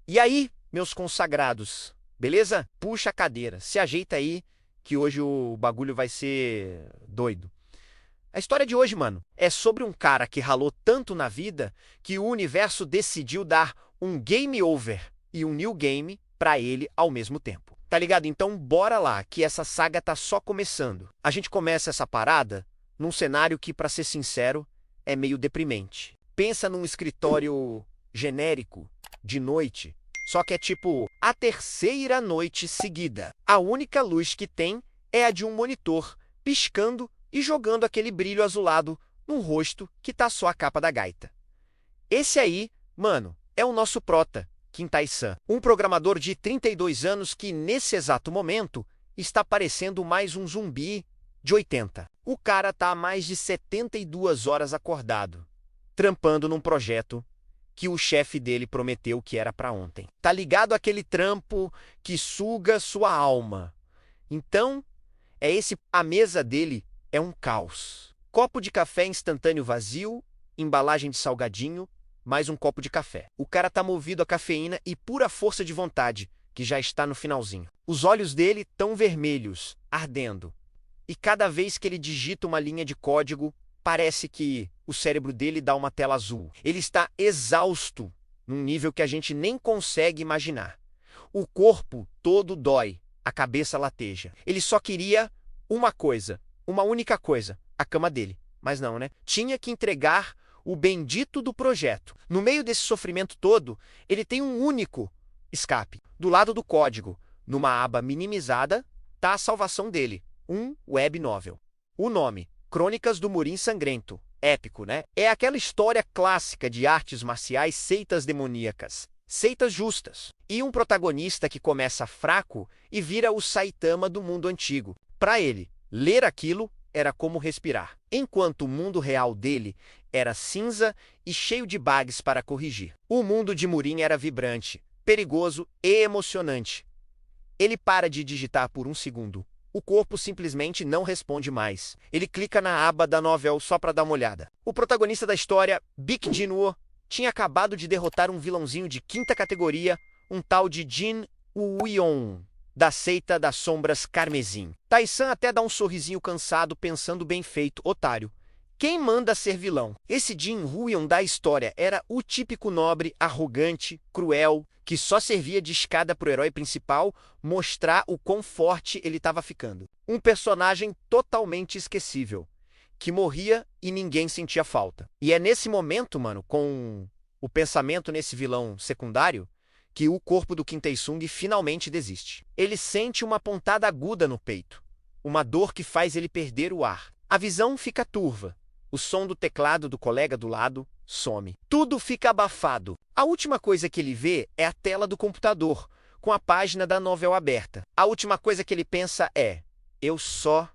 E aí, meus consagrados, beleza? Puxa a cadeira, se ajeita aí, que hoje o bagulho vai ser doido. A história de hoje, mano, é sobre um cara que ralou tanto na vida que o universo decidiu dar um game over e um new game pra ele ao mesmo tempo. Tá ligado? Então bora lá, que essa saga tá só começando. A gente começa essa parada num cenário que, pra ser sincero, é meio deprimente. Pensa num escritório genérico, de noite, só que é tipo a terceira noite seguida. A única luz que tem é a de um monitor, piscando e jogando aquele brilho azulado num rosto que tá só a capa da gaita. Esse aí, mano, é o nosso prota, Kintai-san, um programador de 32 anos que, nesse exato momento, está parecendo mais um zumbi de 80. O cara tá há mais de 72 horas acordado, trampando num projeto que o chefe dele prometeu que era pra ontem. Tá ligado aquele trampo que suga sua alma? Então, a mesa dele é um caos. Copo de café instantâneo vazio, embalagem de salgadinho, mais um copo de café. O cara tá movido a cafeína e pura força de vontade, que já está no finalzinho. Os olhos dele tão vermelhos, ardendo. E cada vez que ele digita uma linha de código, parece que o cérebro dele dá uma tela azul. Ele está exausto, num nível que a gente nem consegue imaginar. O corpo todo dói, a cabeça lateja. Ele só queria uma coisa, uma única coisa, a cama dele. Mas não, né? Tinha que entregar o bendito do projeto. No meio desse sofrimento todo, ele tem um único escape. Do lado do código, numa aba minimizada, tá a salvação dele, um web novel. O nome, Crônicas do Murim Sangrento. Épico, né? É aquela história clássica de artes marciais, seitas demoníacas. Seitas justas. E um protagonista que começa fraco e vira o Saitama do mundo antigo. Para ele, ler aquilo era como respirar, enquanto o mundo real dele era cinza e cheio de bugs para corrigir. O mundo de Murim era vibrante, perigoso e emocionante. Ele para de digitar por um segundo. O corpo simplesmente não responde mais. Ele clica na aba da novel só para dar uma olhada. O protagonista da história, Baek Jin-woo, tinha acabado de derrotar um vilãozinho de quinta categoria, um tal de Jin Woo-yeon, da seita das sombras carmesim. Tai-san até dá um sorrisinho cansado pensando bem feito, otário. Quem manda ser vilão? Esse Jin Woo-yeon da história era o típico nobre, arrogante, cruel, que só servia de escada pro herói principal mostrar o quão forte ele estava ficando. Um personagem totalmente esquecível, que morria e ninguém sentia falta. E é nesse momento, mano, com o pensamento nesse vilão secundário, que o corpo do Kim Tae-sung finalmente desiste. Ele sente uma pontada aguda no peito, uma dor que faz ele perder o ar. A visão fica turva. O som do teclado do colega do lado some. Tudo fica abafado. A última coisa que ele vê é a tela do computador, com a página da novel aberta. A última coisa que ele pensa é: eu só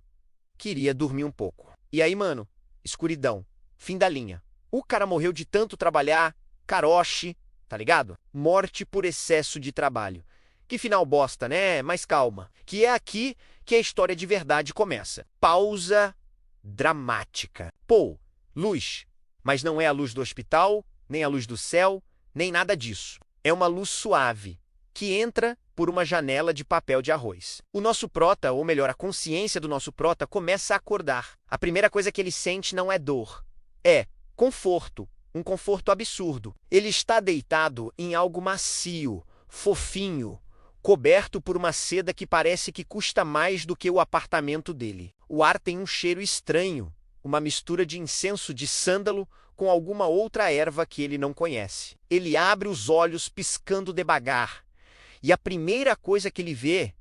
queria dormir um pouco. E aí, mano, escuridão. Fim da linha. O cara morreu de tanto trabalhar, karoshi, tá ligado? Morte por excesso de trabalho. Que final bosta, né? Mas calma, que é aqui que a história de verdade começa. Pausa dramática. Pô, luz. Mas não é a luz do hospital, nem a luz do céu, nem nada disso. É uma luz suave, que entra por uma janela de papel de arroz. O nosso prota, ou melhor, a consciência do nosso prota, começa a acordar. A primeira coisa que ele sente não é dor, é conforto. Um conforto absurdo. Ele está deitado em algo macio, fofinho, coberto por uma seda que parece que custa mais do que o apartamento dele. O ar tem um cheiro estranho, uma mistura de incenso de sândalo com alguma outra erva que ele não conhece. Ele abre os olhos piscando devagar, e a primeira coisa que ele vê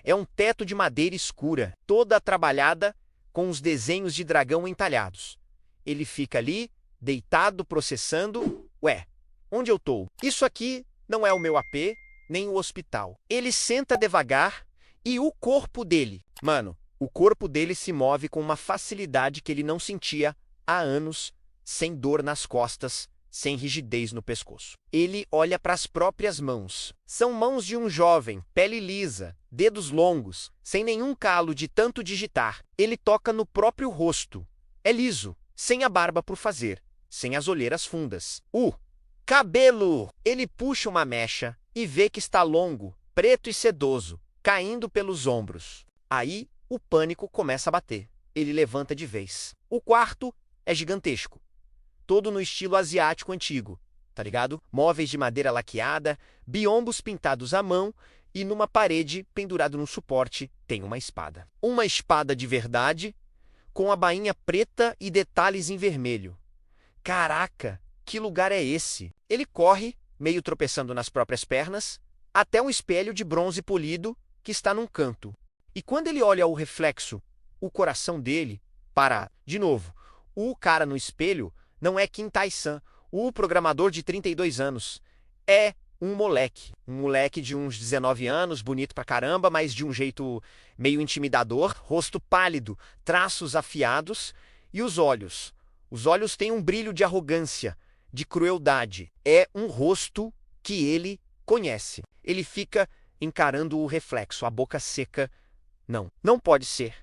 é um teto de madeira escura, toda trabalhada com os desenhos de dragão entalhados. Ele fica ali, deitado, processando. Ué, onde eu tô? Isso aqui não é o meu AP, nem o hospital. Ele senta devagar e o corpo dele, mano, o corpo dele se move com uma facilidade que ele não sentia há anos, sem dor nas costas, sem rigidez no pescoço. Ele olha para as próprias mãos. São mãos de um jovem, pele lisa, dedos longos, sem nenhum calo de tanto digitar. Ele toca no próprio rosto. É liso, sem a barba por fazer, sem as olheiras fundas. Cabelo! Ele puxa uma mecha e vê que está longo, preto e sedoso, caindo pelos ombros. Aí o pânico começa a bater. Ele levanta de vez. O quarto é gigantesco, todo no estilo asiático antigo, tá ligado? Móveis de madeira laqueada, biombos pintados à mão e numa parede, pendurado num suporte, tem uma espada. Uma espada de verdade, com a bainha preta e detalhes em vermelho. Caraca, que lugar é esse? Ele corre, meio tropeçando nas próprias pernas, até um espelho de bronze polido que está num canto. E quando ele olha o reflexo, o coração dele para, de novo, o cara no espelho não é Kim Tai-san, o programador de 32 anos. É um moleque de uns 19 anos, bonito pra caramba, mas de um jeito meio intimidador, rosto pálido, traços afiados e os olhos. Os olhos têm um brilho de arrogância, de crueldade. É um rosto que ele conhece. Ele fica encarando o reflexo, a boca seca. Não pode ser.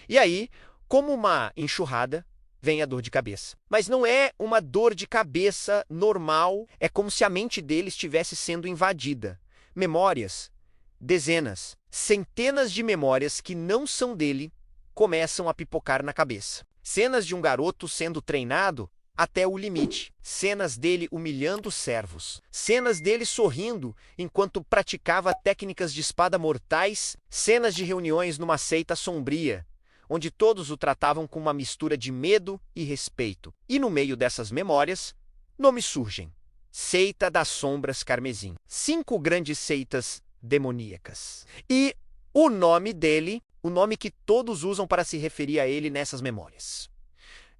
E aí, como uma enxurrada, vem a dor de cabeça. Mas não é uma dor de cabeça normal, é como se a mente dele estivesse sendo invadida. Memórias, dezenas, centenas de memórias que não são dele, começam a pipocar na cabeça. Cenas de um garoto sendo treinado até o limite. Cenas dele humilhando servos. Cenas dele sorrindo enquanto praticava técnicas de espada mortais. Cenas de reuniões numa seita sombria, onde todos o tratavam com uma mistura de medo e respeito. E no meio dessas memórias, nomes surgem. Seita das Sombras Carmesim. 5 grandes seitas demoníacas. E o nome dele, o nome que todos usam para se referir a ele nessas memórias.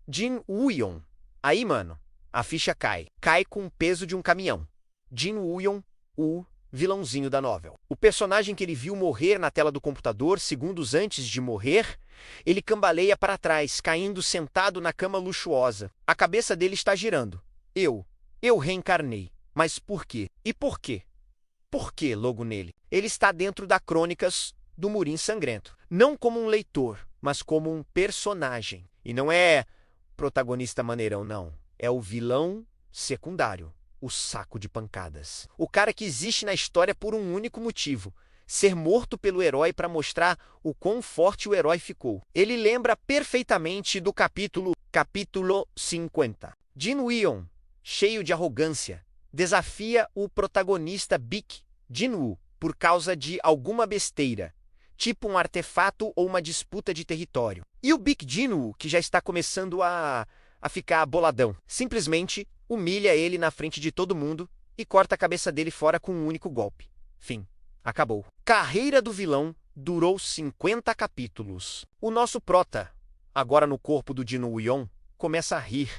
Jin Woo-yeon. Aí, mano, a ficha cai. Cai com o peso de um caminhão. Jin Woo-yeon, o vilãozinho da novel. O personagem que ele viu morrer na tela do computador segundos antes de morrer, ele cambaleia para trás, caindo sentado na cama luxuosa. A cabeça dele está girando. Eu reencarnei. Mas por quê? E por quê? Por que logo nele? Ele está dentro da Crônicas do Murim Sangrento. Não como um leitor, mas como um personagem. E não é protagonista maneirão, não. É o vilão secundário. O saco de pancadas. O cara que existe na história por um único motivo: ser morto pelo herói para mostrar o quão forte o herói ficou. Ele lembra perfeitamente do capítulo 50. Jin Woo-yeon, cheio de arrogância, desafia o protagonista Baek Jin-woo por causa de alguma besteira, tipo um artefato ou uma disputa de território. E o Baek Jin-woo, que já está começando a ficar boladão, simplesmente humilha ele na frente de todo mundo e corta a cabeça dele fora com um único golpe. Fim. Acabou. Carreira do vilão durou 50 capítulos. O nosso prota, agora no corpo do Jin Woo-yeon, começa a rir.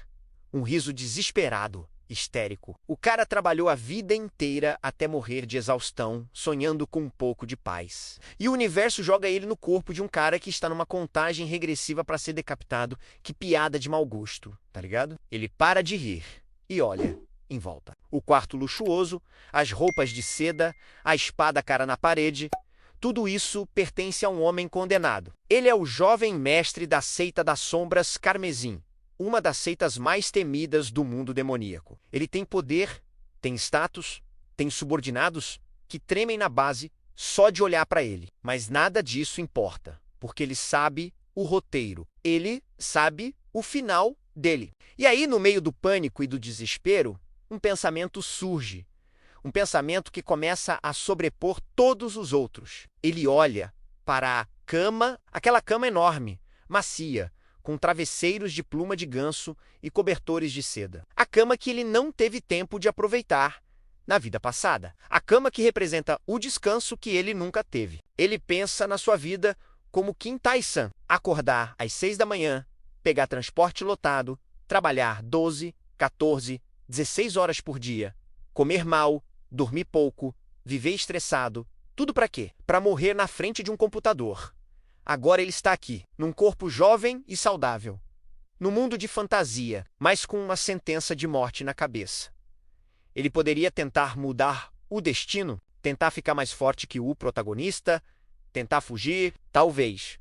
Um riso desesperado, histérico. O cara trabalhou a vida inteira até morrer de exaustão, sonhando com um pouco de paz. E o universo joga ele no corpo de um cara que está numa contagem regressiva para ser decapitado. Que piada de mau gosto, tá ligado? Ele para de rir e olha em volta. O quarto luxuoso, as roupas de seda, a espada cara na parede, tudo isso pertence a um homem condenado. Ele é o jovem mestre da seita das Sombras Carmesim, uma das seitas mais temidas do mundo demoníaco. Ele tem poder, tem status, tem subordinados que tremem na base só de olhar para ele. Mas nada disso importa, porque ele sabe o roteiro. Ele sabe o final dele. E aí, no meio do pânico e do desespero, um pensamento surge. Um pensamento que começa a sobrepor todos os outros. Ele olha para a cama, aquela cama enorme, macia, com travesseiros de pluma de ganso e cobertores de seda. A cama que ele não teve tempo de aproveitar na vida passada. A cama que representa o descanso que ele nunca teve. Ele pensa na sua vida como Kim Tai-san. Acordar às 6 da manhã, pegar transporte lotado, trabalhar 12, 14, 16 horas por dia, comer mal, dormir pouco, viver estressado. Tudo para quê? Para morrer na frente de um computador. Agora ele está aqui, num corpo jovem e saudável, no mundo de fantasia, mas com uma sentença de morte na cabeça. Ele poderia tentar mudar o destino, tentar ficar mais forte que o protagonista, tentar fugir, talvez.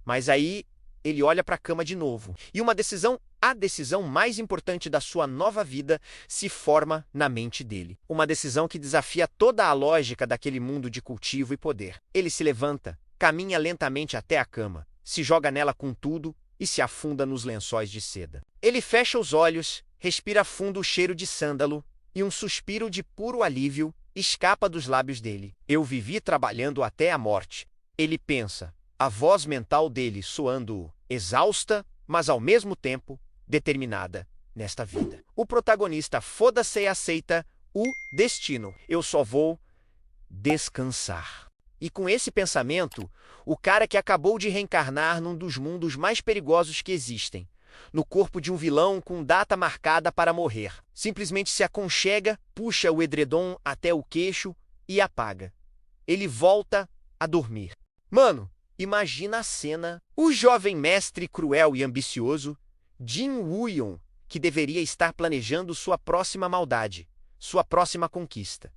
Mas aí ele olha para a cama de novo. E uma decisão A decisão mais importante da sua nova vida se forma na mente dele. Uma decisão que desafia toda a lógica daquele mundo de cultivo e poder. Ele se levanta, caminha lentamente até a cama, se joga nela com tudo e se afunda nos lençóis de seda. Ele fecha os olhos, respira fundo o cheiro de sândalo e um suspiro de puro alívio escapa dos lábios dele. Eu vivi trabalhando até a morte. Ele pensa, a voz mental dele soando exausta, mas ao mesmo tempo determinada nesta vida. O protagonista foda-se e aceita o destino. Eu só vou descansar. E com esse pensamento, o cara que acabou de reencarnar num dos mundos mais perigosos que existem, no corpo de um vilão com data marcada para morrer, simplesmente se aconchega, puxa o edredom até o queixo e apaga. Ele volta a dormir. Mano, imagina a cena. O jovem mestre cruel e ambicioso, Jin Woo-yeon, que deveria estar planejando sua próxima maldade, sua próxima conquista,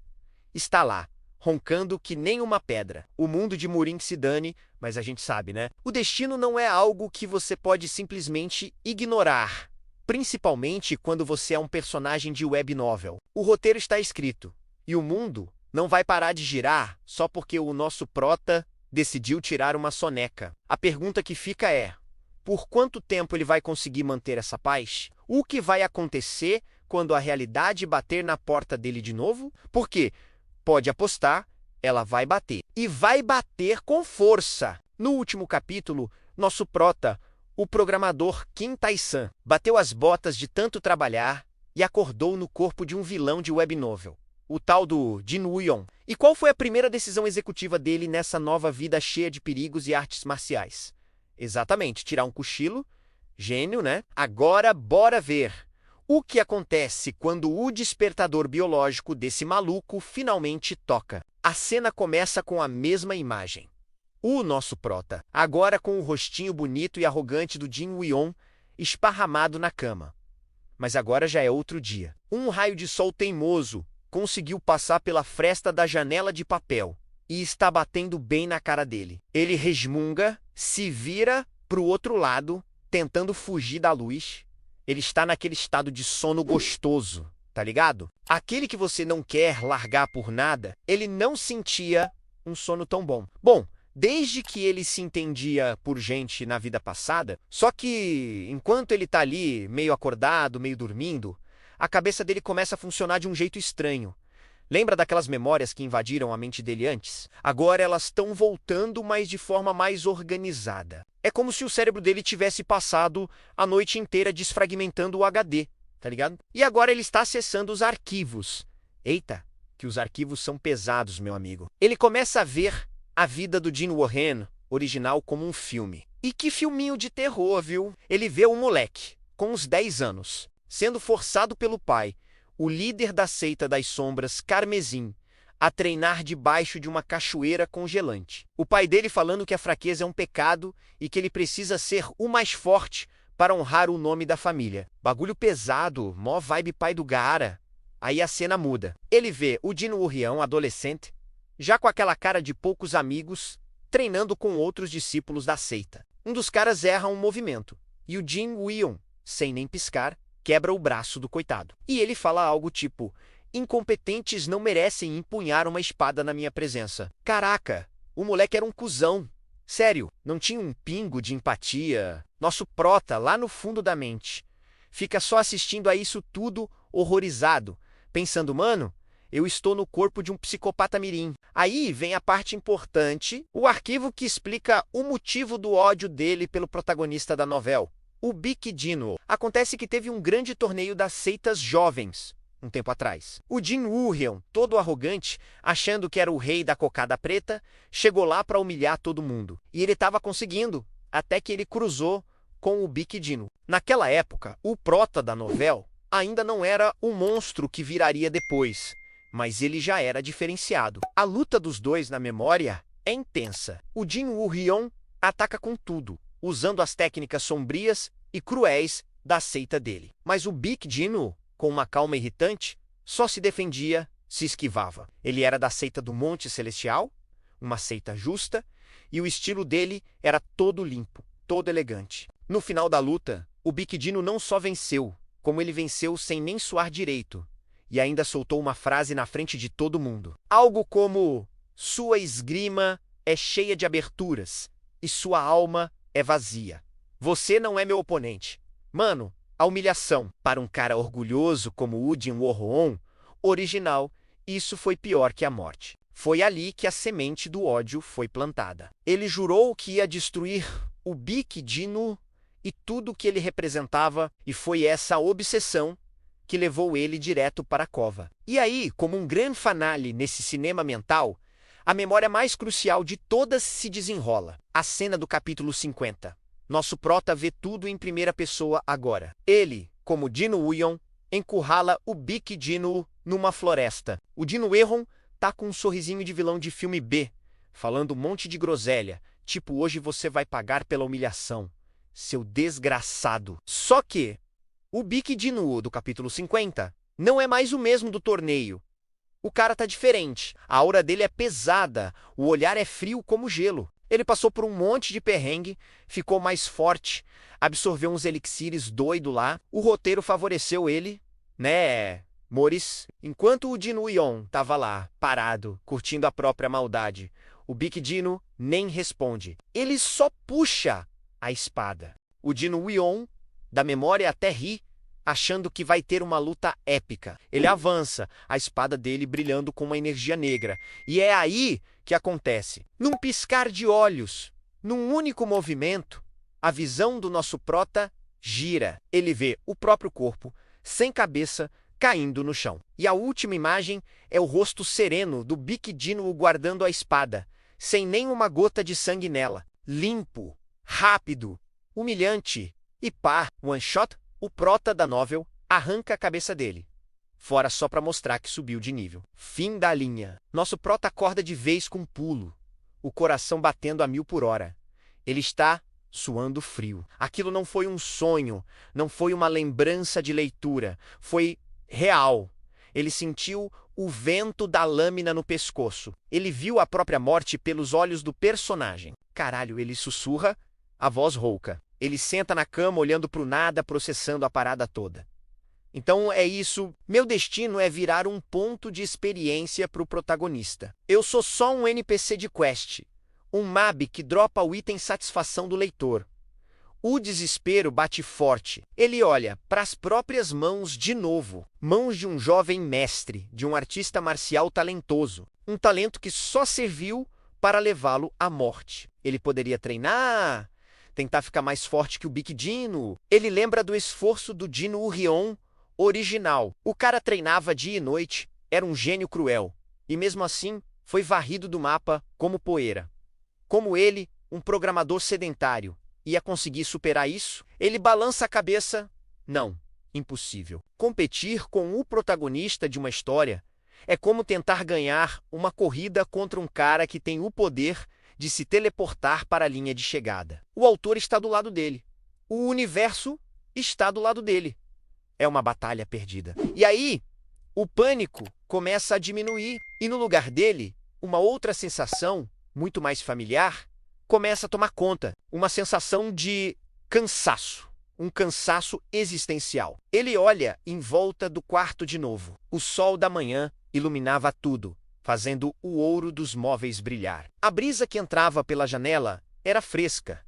está lá, roncando que nem uma pedra. O mundo de Murin se dane, mas a gente sabe, né? O destino não é algo que você pode simplesmente ignorar, principalmente quando você é um personagem de web novel. O roteiro está escrito, e o mundo não vai parar de girar só porque o nosso prota decidiu tirar uma soneca. A pergunta que fica é, por quanto tempo ele vai conseguir manter essa paz? O que vai acontecer quando a realidade bater na porta dele de novo? Porque, pode apostar, ela vai bater. E vai bater com força. No último capítulo, nosso prota, o programador Kim Tai-san, bateu as botas de tanto trabalhar e acordou no corpo de um vilão de web novel, o tal do Jin Woo-yeon. E qual foi a primeira decisão executiva dele nessa nova vida cheia de perigos e artes marciais? Exatamente, tirar um cochilo. Gênio, né? Agora, bora ver o que acontece quando o despertador biológico desse maluco finalmente toca. A cena começa com a mesma imagem. O nosso prota, agora com o rostinho bonito e arrogante do Jin Woo-yeon, esparramado na cama. Mas agora já é outro dia. Um raio de sol teimoso conseguiu passar pela fresta da janela de papel e está batendo bem na cara dele. Ele resmunga, se vira pro outro lado, tentando fugir da luz. Ele está naquele estado de sono gostoso, tá ligado? Aquele que você não quer largar por nada. Ele não sentia um sono tão bom. Bom, desde que ele se entendia por gente na vida passada, só que enquanto ele tá ali, meio acordado, meio dormindo, a cabeça dele começa a funcionar de um jeito estranho. Lembra daquelas memórias que invadiram a mente dele antes? Agora elas estão voltando, mas de forma mais organizada. É como se o cérebro dele tivesse passado a noite inteira desfragmentando o HD, tá ligado? E agora ele está acessando os arquivos. Eita, que os arquivos são pesados, meu amigo. Ele começa a ver a vida do Jin Woo-yeon original como um filme. E que filminho de terror, viu? Ele vê um moleque, com uns 10 anos, sendo forçado pelo pai, o líder da seita das sombras, Carmesim, a treinar debaixo de uma cachoeira congelante. O pai dele falando que a fraqueza é um pecado e que ele precisa ser o mais forte para honrar o nome da família. Bagulho pesado, mó vibe pai do Gaara. Aí a cena muda. Ele vê o Jin Woo-yeon, adolescente, já com aquela cara de poucos amigos, treinando com outros discípulos da seita. Um dos caras erra um movimento, e o Jin Woo-yeon, sem nem piscar, quebra o braço do coitado. E ele fala algo tipo, incompetentes não merecem empunhar uma espada na minha presença. Caraca, o moleque era um cuzão. Sério, não tinha um pingo de empatia. Nosso prota, lá no fundo da mente, fica só assistindo a isso tudo horrorizado, pensando, mano, eu estou no corpo de um psicopata mirim. Aí vem a parte importante, o arquivo que explica o motivo do ódio dele pelo protagonista da novela, o Baek Jin-woo. Acontece que teve um grande torneio das seitas jovens, um tempo atrás. O Jin Woo-yeon, todo arrogante, achando que era o rei da cocada preta, chegou lá para humilhar todo mundo. E ele estava conseguindo, até que ele cruzou com o Baek Jin-woo. Naquela época, o prota da novela ainda não era o monstro que viraria depois, mas ele já era diferenciado. A luta dos dois na memória é intensa. O Jin Woo-yeon ataca com tudo, usando as técnicas sombrias e cruéis da seita dele. Mas o Baek Jin-woo, com uma calma irritante, só se defendia, se esquivava. Ele era da seita do Monte Celestial, uma seita justa, e o estilo dele era todo limpo, todo elegante. No final da luta, O Big Dino não só venceu, como ele venceu sem nem suar direito, e ainda soltou uma frase na frente de todo mundo. Algo como: sua esgrima é cheia de aberturas, e sua alma é vazia. Você não é meu oponente. Mano, a humilhação. Para um cara orgulhoso como o Jin Woo-hoon, original, isso foi pior que a morte. Foi ali que a semente do ódio foi plantada. Ele jurou que ia destruir o Big Dino e tudo o que ele representava, e foi essa obsessão que levou ele direto para a cova. E aí, como um grande finale nesse cinema mental, a memória mais crucial de todas se desenrola. A cena do capítulo 50. Nosso prota vê tudo em primeira pessoa agora. Ele, como Dino Woo-yeon, encurrala o Big Dino numa floresta. O Dino Woo-yeon tá com um sorrisinho de vilão de filme B, falando um monte de groselha, tipo: hoje você vai pagar pela humilhação, seu desgraçado. Só que o Big Dino do capítulo 50 não é mais o mesmo do torneio. O cara tá diferente, a aura dele é pesada, o olhar é frio como gelo. Ele passou por um monte de perrengue, ficou mais forte, absorveu uns elixires doido lá. O roteiro favoreceu ele, né, Moris? Enquanto o Dino Woo-yeon tava lá, parado, curtindo a própria maldade, o Big Dino nem responde. Ele só puxa a espada. O Dino Woo-yeon, da memória, até ri, achando que vai ter uma luta épica. Ele avança, a espada dele brilhando com uma energia negra. E é aí que acontece. Num piscar de olhos, num único movimento, a visão do nosso prota gira. Ele vê o próprio corpo, sem cabeça, caindo no chão. E a última imagem é o rosto sereno do Big Dino guardando a espada, sem nenhuma gota de sangue nela. Limpo, rápido, humilhante. E pá, one shot, o prota da novel arranca a cabeça dele. Fora só pra mostrar que subiu de nível. Fim da linha. Nosso prota acorda de vez com um pulo, o coração batendo a 1000 por hora. Ele está suando frio. Aquilo não foi um sonho, não foi uma lembrança de leitura, foi real. Ele sentiu o vento da lâmina no pescoço. Ele viu a própria morte pelos olhos do personagem. Caralho, ele sussurra, a voz rouca. Ele senta na cama olhando pro nada, processando a parada toda. Então é isso, meu destino é virar um ponto de experiência pro protagonista. Eu sou só um NPC de quest, um MAB que dropa o item satisfação do leitor. O desespero bate forte. Ele olha para as próprias mãos de novo. Mãos de um jovem mestre, de um artista marcial talentoso. Um talento que só serviu para levá-lo à morte. Ele poderia treinar, tentar ficar mais forte que o Big Dino. Ele lembra do esforço do Dino Woo-yeon original. O cara treinava dia e noite, era um gênio cruel. E mesmo assim, foi varrido do mapa como poeira. Como ele, um programador sedentário, ia conseguir superar isso? Ele balança a cabeça. Não, impossível. Competir com o protagonista de uma história é como tentar ganhar uma corrida contra um cara que tem o poder de se teleportar para a linha de chegada. O autor está do lado dele. O universo está do lado dele. É uma batalha perdida. E aí, o pânico começa a diminuir e no lugar dele, uma outra sensação, muito mais familiar, começa a tomar conta. Uma sensação de cansaço. Um cansaço existencial. Ele olha em volta do quarto de novo. O sol da manhã iluminava tudo, fazendo o ouro dos móveis brilhar. A brisa que entrava pela janela era fresca.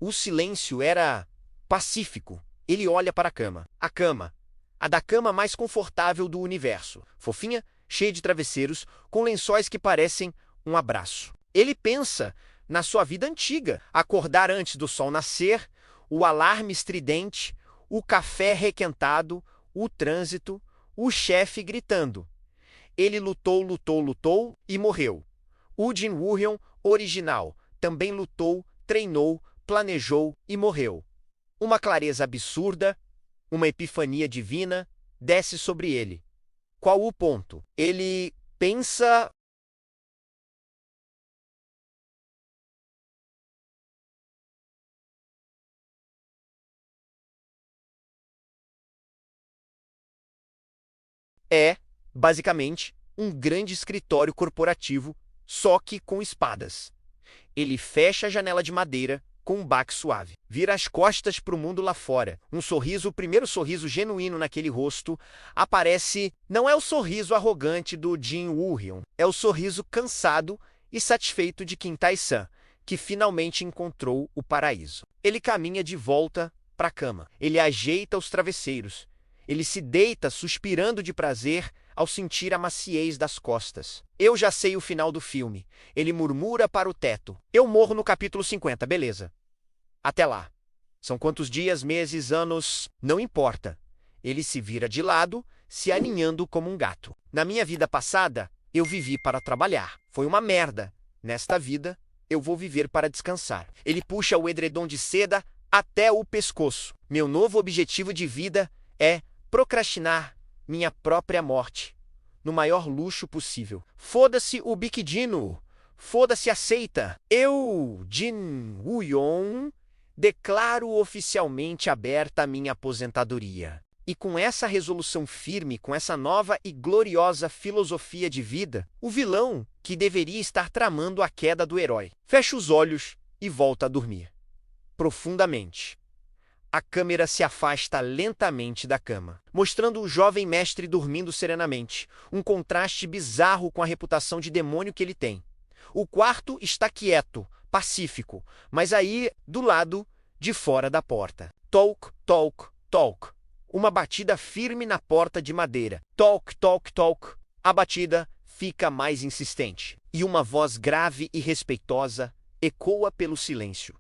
O silêncio era pacífico. Ele olha para a cama. A cama. A da cama mais confortável do universo. Fofinha, cheia de travesseiros, com lençóis que parecem um abraço. Ele pensa na sua vida antiga. Acordar antes do sol nascer, o alarme estridente, o café requentado, o trânsito, o chefe gritando. Ele lutou e morreu. O Jin Woo-yeon original também lutou, treinou, planejou e morreu. Uma clareza absurda, uma epifania divina, desce sobre ele. Qual o ponto? Ele pensa... É, basicamente, um grande escritório corporativo, só que com espadas. Ele fecha a janela de madeira, com um baque suave. Vira as costas para o mundo lá fora. Um sorriso, o primeiro sorriso genuíno naquele rosto, aparece. Não é o sorriso arrogante do Jin Woo-hyun, é o sorriso cansado e satisfeito de Kim Tae-san, que finalmente encontrou o paraíso. Ele caminha de volta para a cama. Ele ajeita os travesseiros. Ele se deita suspirando de prazer ao sentir a maciez das costas. Eu já sei o final do filme. Ele murmura para o teto. Eu morro no capítulo 50, beleza. Até lá. São quantos dias, meses, anos? Não importa. Ele se vira de lado, se aninhando como um gato. Na minha vida passada, eu vivi para trabalhar. Foi uma merda. Nesta vida, eu vou viver para descansar. Ele puxa o edredom de seda até o pescoço. Meu novo objetivo de vida é procrastinar minha própria morte, no maior luxo possível. Foda-se o Bikidino, foda-se a seita. Eu, Jin Woo-hyun, declaro oficialmente aberta a minha aposentadoria. E com essa resolução firme, com essa nova e gloriosa filosofia de vida, o vilão, que deveria estar tramando a queda do herói, fecha os olhos e volta a dormir. Profundamente. A câmera se afasta lentamente da cama, mostrando o jovem mestre dormindo serenamente, um contraste bizarro com a reputação de demônio que ele tem. O quarto está quieto, pacífico, mas aí, do lado de fora da porta. Toc, toc, toc. Uma batida firme na porta de madeira. Toc, toc, toc. A batida fica mais insistente, e uma voz grave e respeitosa ecoa pelo silêncio.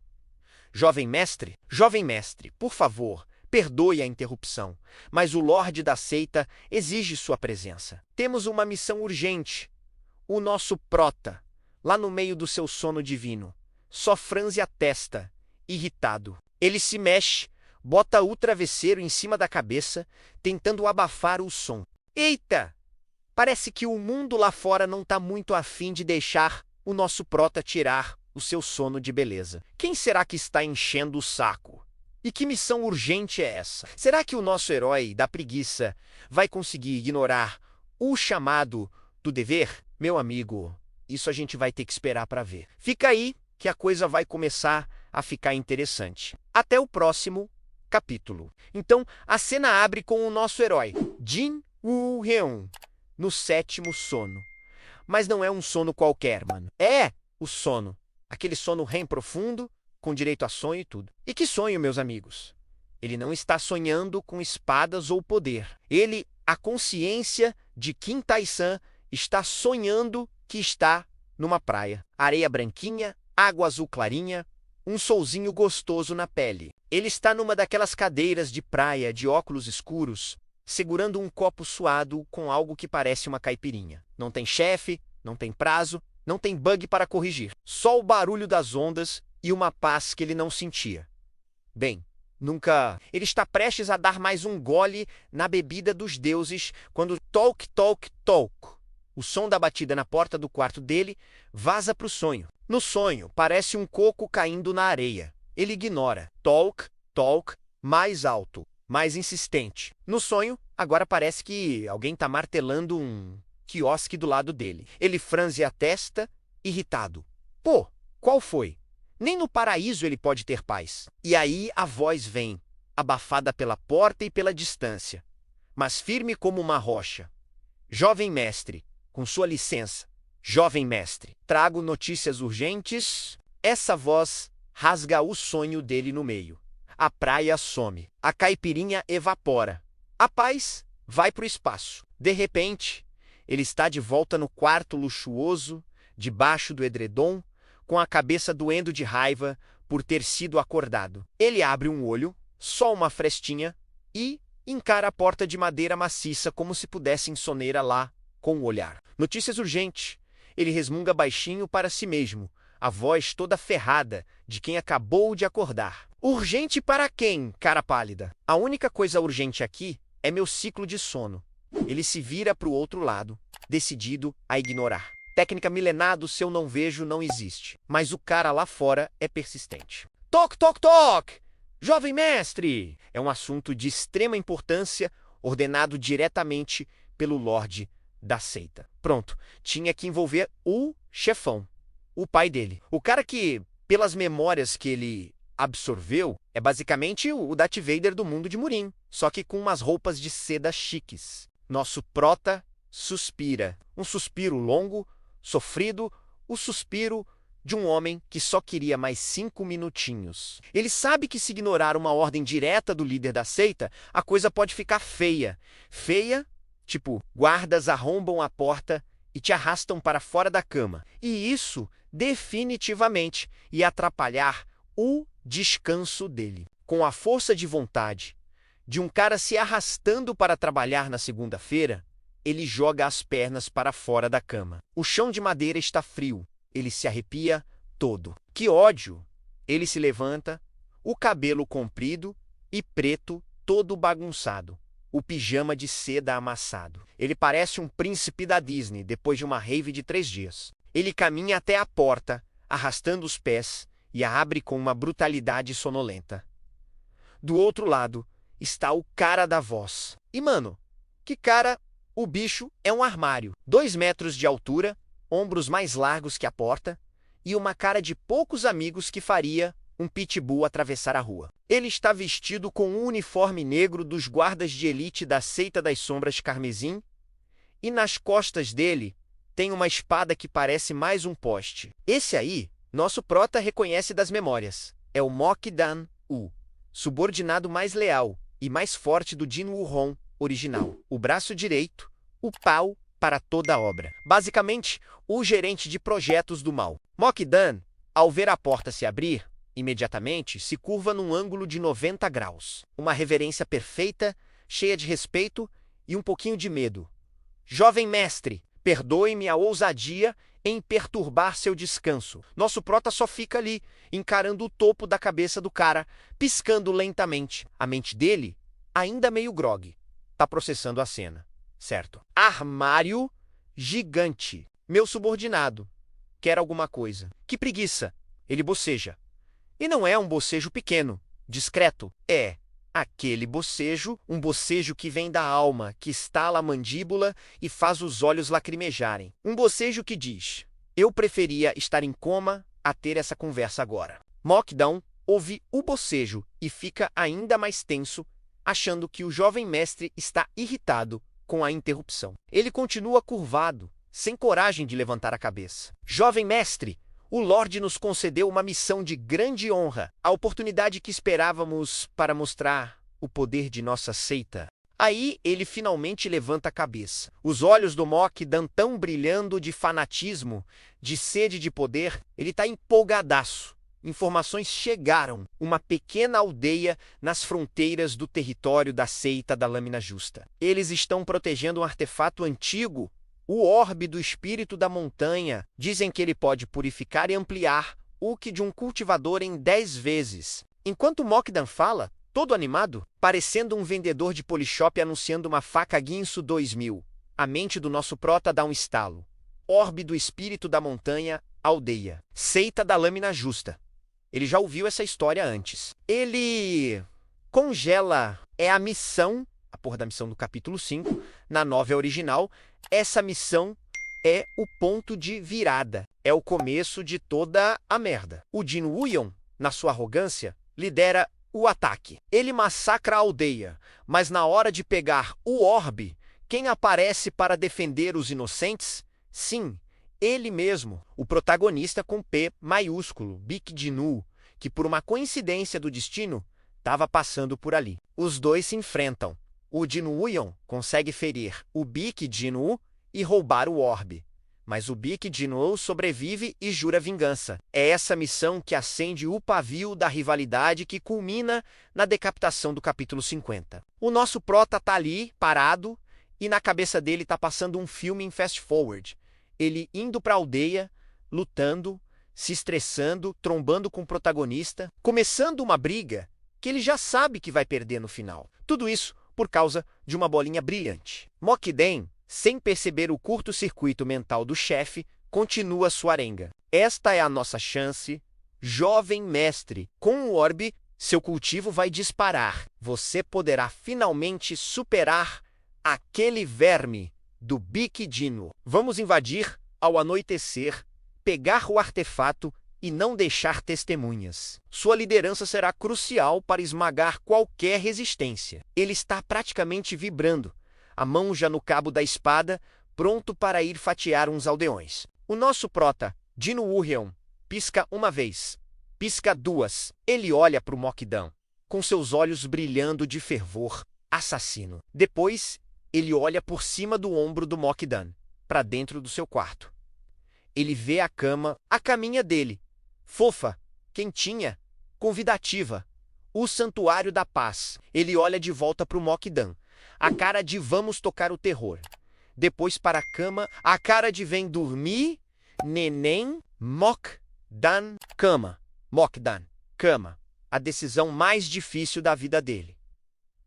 Jovem mestre, por favor, perdoe a interrupção, mas o Lorde da seita exige sua presença. Temos uma missão urgente. O nosso prota, lá no meio do seu sono divino, só franze a testa, irritado. Ele se mexe, bota o travesseiro em cima da cabeça, tentando abafar o som. Eita! Parece que o mundo lá fora não tá muito afim de deixar o nosso prota tirar o seu sono de beleza. Quem será que está enchendo o saco? E que missão urgente é essa? Será que o nosso herói da preguiça vai conseguir ignorar o chamado do dever? Meu amigo, isso a gente vai ter que esperar para ver. Fica aí que a coisa vai começar a ficar interessante. Até o próximo capítulo. Então, a cena abre com o nosso herói, Jin Woo-hyun, no 7º sono. Mas não é um sono qualquer, mano. É o sono. Aquele sono REM profundo, com direito a sonho e tudo. E que sonho, meus amigos? Ele não está sonhando com espadas ou poder. Ele, a consciência de Kim Tae-san, está sonhando que está numa praia. Areia branquinha, água azul clarinha, um solzinho gostoso na pele. Ele está numa daquelas cadeiras de praia de óculos escuros, segurando um copo suado com algo que parece uma caipirinha. Não tem chefe, não tem prazo, não tem bug para corrigir. Só o barulho das ondas e uma paz que ele não sentia. Bem, nunca... Ele está prestes a dar mais um gole na bebida dos deuses quando toc, toc, toc. O som da batida na porta do quarto dele vaza para o sonho. No sonho, parece um coco caindo na areia. Ele ignora. Toc, toc, mais alto, mais insistente. No sonho, agora parece que alguém está martelando um quiosque do lado dele. Ele franze a testa, irritado. Pô, qual foi? Nem no paraíso ele pode ter paz. E aí a voz vem, abafada pela porta e pela distância, mas firme como uma rocha. Jovem mestre, com sua licença. Jovem mestre, trago notícias urgentes. Essa voz rasga o sonho dele no meio. A praia some. A caipirinha evapora. A paz vai para o espaço. De repente, ele está de volta no quarto luxuoso, debaixo do edredom, com a cabeça doendo de raiva por ter sido acordado. Ele abre um olho, só uma frestinha, e encara a porta de madeira maciça como se pudesse insoneira lá com o olhar. Notícias urgentes. Ele resmunga baixinho para si mesmo, a voz toda ferrada de quem acabou de acordar. Urgente para quem, cara pálida? A única coisa urgente aqui é meu ciclo de sono. Ele se vira para o outro lado, decidido a ignorar. Técnica milenar do seu não vejo não existe, mas o cara lá fora é persistente. Toc, toc, toc! Jovem mestre! É um assunto de extrema importância, ordenado diretamente pelo Lorde da seita. Pronto, tinha que envolver o chefão, o pai dele. O cara que Pelas memórias que ele absorveu, é basicamente o Darth Vader do mundo de Murim, só que com umas roupas de seda chiques. Nosso prota suspira. Um suspiro longo, sofrido, o suspiro de um homem que só queria mais 5 minutinhos. Ele sabe que se ignorar uma ordem direta do líder da seita, a coisa pode ficar feia. Feia, tipo, guardas arrombam a porta e te arrastam para fora da cama. E isso, definitivamente, ia atrapalhar o descanso dele. Com a força de vontade de um cara se arrastando para trabalhar na segunda-feira, ele joga as pernas para fora da cama. O chão de madeira está frio. Ele se arrepia todo. Que ódio! Ele se levanta, o cabelo comprido e preto todo bagunçado, o pijama de seda amassado. Ele parece um príncipe da Disney depois de uma rave de 3 dias. Ele caminha até a porta, arrastando os pés, e a abre com uma brutalidade sonolenta. Do outro lado está o cara da voz. E, mano, que cara... O bicho é um armário, 2 metros de altura, ombros mais largos que a porta e uma cara de poucos amigos que faria um pitbull atravessar a rua. Ele está vestido com um uniforme negro dos guardas de elite da Seita das Sombras Carmesim e nas costas dele tem uma espada que parece mais um poste. Esse aí, nosso prota reconhece das memórias. É o Mok'dan, o subordinado mais leal e mais forte do Din Wuhong original. O braço direito, o pau para toda a obra. Basicamente, o gerente de projetos do mal. Mok'dan, ao ver a porta se abrir, imediatamente se curva num ângulo de 90 graus. Uma reverência perfeita, cheia de respeito e um pouquinho de medo. Jovem mestre, perdoe-me a ousadia em perturbar seu descanso. Nosso prota só fica ali, encarando o topo da cabeça do cara, piscando lentamente. A mente dele, ainda meio grogue, tá processando a cena, certo? Armário gigante. Meu subordinado quer alguma coisa. Que preguiça. Ele boceja. E não é um bocejo pequeno, discreto. É aquele bocejo, um bocejo que vem da alma, que estala a mandíbula e faz os olhos lacrimejarem. Um bocejo que diz: eu preferia estar em coma a ter essa conversa agora. Mok'dan ouve o bocejo e fica ainda mais tenso, achando que o jovem mestre está irritado com a interrupção. Ele continua curvado, sem coragem de levantar a cabeça. Jovem mestre, o Lorde nos concedeu uma missão de grande honra, a oportunidade que esperávamos para mostrar o poder de nossa seita. Aí ele finalmente levanta a cabeça. Os olhos do Mok'dan tão brilhando de fanatismo, de sede de poder, ele está empolgadaço. Informações chegaram. Uma pequena aldeia nas fronteiras do território da seita da Lâmina Justa. Eles estão protegendo um artefato antigo, o orbe do espírito da montanha. Dizem que ele pode purificar e ampliar o que de um cultivador em 10 vezes. Enquanto Mok'dan fala, todo animado, parecendo um vendedor de polishop anunciando uma faca Guinso 2000, a mente do nosso prota dá um estalo. Orbe do espírito da montanha, aldeia. Seita da Lâmina Justa. Ele já ouviu essa história antes. Ele congela. É a missão, a porra da missão do capítulo 5, na novel original. Essa missão é o ponto de virada. É o começo de toda a merda. O Din Wuhong, na sua arrogância, lidera o ataque. Ele massacra a aldeia, mas na hora de pegar o orbe, quem aparece para defender os inocentes? Sim, ele mesmo, o protagonista com P maiúsculo, Bik Jin-woo, que por uma coincidência do destino, estava passando por ali. Os dois se enfrentam. O Din Wuhong consegue ferir o Bik Jin-woo e roubar o orbe. Mas o Bik Jin-woo sobrevive e jura vingança. É essa missão que acende o pavio da rivalidade que culmina na decapitação do capítulo 50. O nosso prota tá ali, parado, e na cabeça dele tá passando um filme em fast forward. Ele indo para a aldeia, lutando, se estressando, trombando com o protagonista, começando uma briga que ele já sabe que vai perder no final. Tudo isso por causa de uma bolinha brilhante. Mok'dan, sem perceber o curto-circuito mental do chefe, continua sua arenga. Esta é a nossa chance, jovem mestre. Com o orbe, seu cultivo vai disparar. Você poderá finalmente superar aquele verme do Bik Jin-woo. Vamos invadir ao anoitecer, pegar o artefato e não deixar testemunhas. Sua liderança será crucial para esmagar qualquer resistência. Ele está praticamente vibrando, a mão já no cabo da espada, pronto para ir fatiar uns aldeões. O nosso prota, Dino Wurrion, pisca uma vez, pisca duas. Ele olha para o Mok'Dan, com seus olhos brilhando de fervor assassino. Depois, ele olha por cima do ombro do Mok'dan, para dentro do seu quarto. Ele vê a cama, a caminha dele, fofa, quentinha, convidativa, o santuário da paz. Ele olha de volta para o Mok'dan, a cara de vamos tocar o terror. Depois para a cama, a cara de vem dormir, neném, Mok'dan, cama, Mok'dan, cama. A decisão mais difícil da vida dele.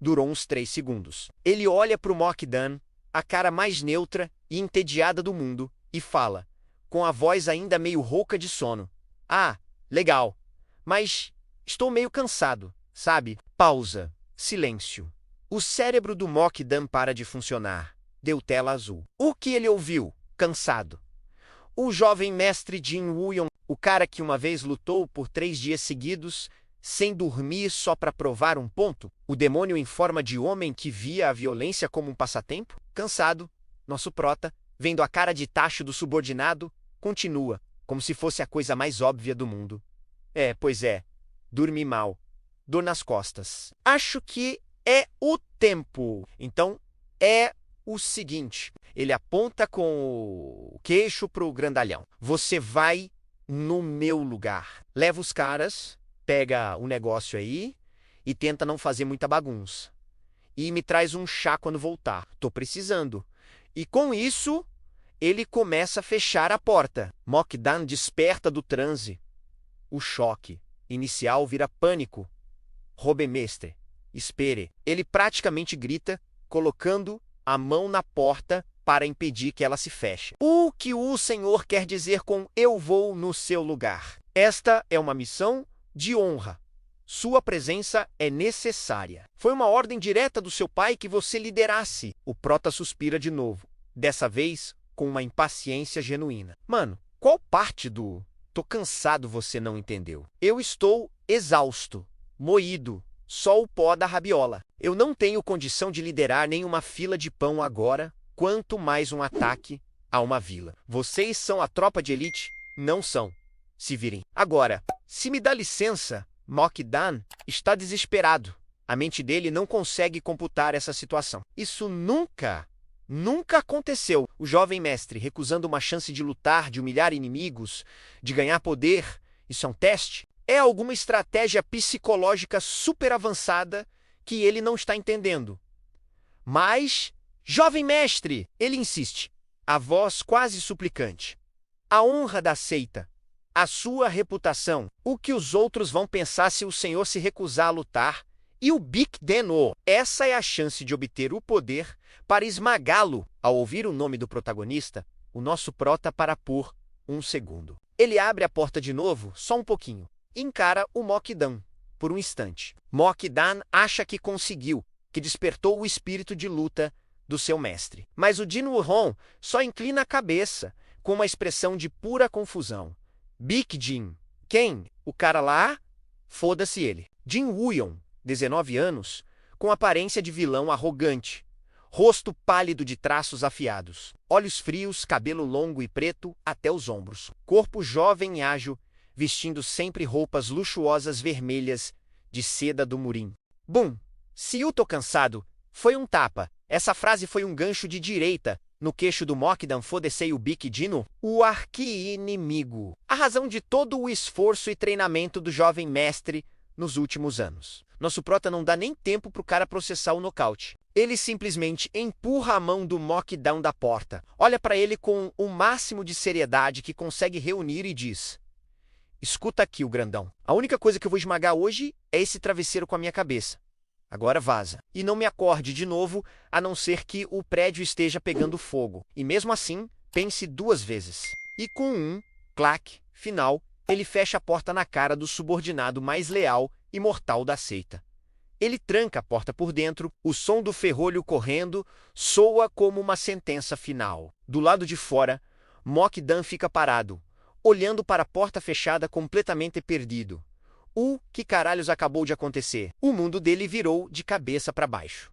Durou uns 3 segundos. Ele olha para o Mok'dan, a cara mais neutra e entediada do mundo, e fala, com a voz ainda meio rouca de sono. Ah, legal. Mas estou meio cansado, sabe? Pausa. Silêncio. O cérebro do Mok'dan para de funcionar. Deu tela azul. O que ele ouviu? Cansado. O jovem mestre Jin Wurrion, o cara que uma vez lutou por 3 dias seguidos, sem dormir só para provar um ponto? O demônio em forma de homem que via a violência como um passatempo? Cansado, nosso prota, vendo a cara de tacho do subordinado, continua, como se fosse a coisa mais óbvia do mundo. Pois é. Dormi mal. Dor nas costas. Acho que é o tempo. Então, é o seguinte. Ele aponta com o queixo pro grandalhão. Você vai no meu lugar. Leva os caras, pega o negócio aí e tenta não fazer muita bagunça. E me traz um chá quando voltar. Tô precisando. E com isso, ele começa a fechar a porta. Mok'dan desperta do transe. O choque inicial vira pânico. Robemestre, espere. Ele praticamente grita, colocando a mão na porta para impedir que ela se feche. O que o Senhor quer dizer com eu vou no seu lugar? Esta é uma missão de honra. Sua presença é necessária. Foi uma ordem direta do seu pai que você liderasse. O prota suspira de novo, dessa vez com uma impaciência genuína. Mano, qual parte do tô cansado você não entendeu? Eu estou exausto, moído, só o pó da rabiola. Eu não tenho condição de liderar nenhuma fila de pão agora, quanto mais um ataque a uma vila. Vocês são a tropa de elite? Não são. Se virem. Agora, se me dá licença, Mok'dan está desesperado. A mente dele não consegue computar essa situação. Isso nunca aconteceu. O jovem mestre recusando uma chance de lutar, de humilhar inimigos, de ganhar poder. Isso é um teste? É alguma estratégia psicológica super avançada que ele não está entendendo. Mas, jovem mestre, ele insiste, a voz quase suplicante. A honra da seita, a sua reputação, o que os outros vão pensar se o senhor se recusar a lutar, e o Big Deno. Essa é a chance de obter o poder para esmagá-lo. Ao ouvir o nome do protagonista, o nosso prota para por um segundo. Ele abre a porta de novo, só um pouquinho. Encara o Mok'dan por um instante. Mok'dan acha que conseguiu, que despertou o espírito de luta do seu mestre. Mas o Dino Wurrion só inclina a cabeça, com uma expressão de pura confusão. Big Jin. Quem? O cara lá? Foda-se ele. Jin Wurrion, 19 anos, com aparência de vilão arrogante. Rosto pálido de traços afiados. Olhos frios, cabelo longo e preto até os ombros. Corpo jovem e ágil, vestindo sempre roupas luxuosas vermelhas de seda do Murim. Bum! Se eu tô cansado, foi um tapa. Essa frase foi um gancho de direita no queixo do Mok'dan. Foda-se o Big Dino, o arqui-inimigo. A razão de todo o esforço e treinamento do jovem mestre nos últimos anos. Nosso prota não dá nem tempo pro cara processar o nocaute. Ele simplesmente empurra a mão do Mok'dan da porta, olha para ele com o máximo de seriedade que consegue reunir e diz: escuta aqui, o grandão. A única coisa que eu vou esmagar hoje é esse travesseiro com a minha cabeça. Agora vaza. E não me acorde de novo, a não ser que o prédio esteja pegando fogo. E mesmo assim, pense 2 vezes. E com um claque final, ele fecha a porta na cara do subordinado mais leal e mortal da seita. Ele tranca a porta por dentro, o som do ferrolho correndo soa como uma sentença final. Do lado de fora, Mok'dan fica parado, olhando para a porta fechada completamente perdido. Que caralhos acabou de acontecer? O mundo dele virou de cabeça para baixo.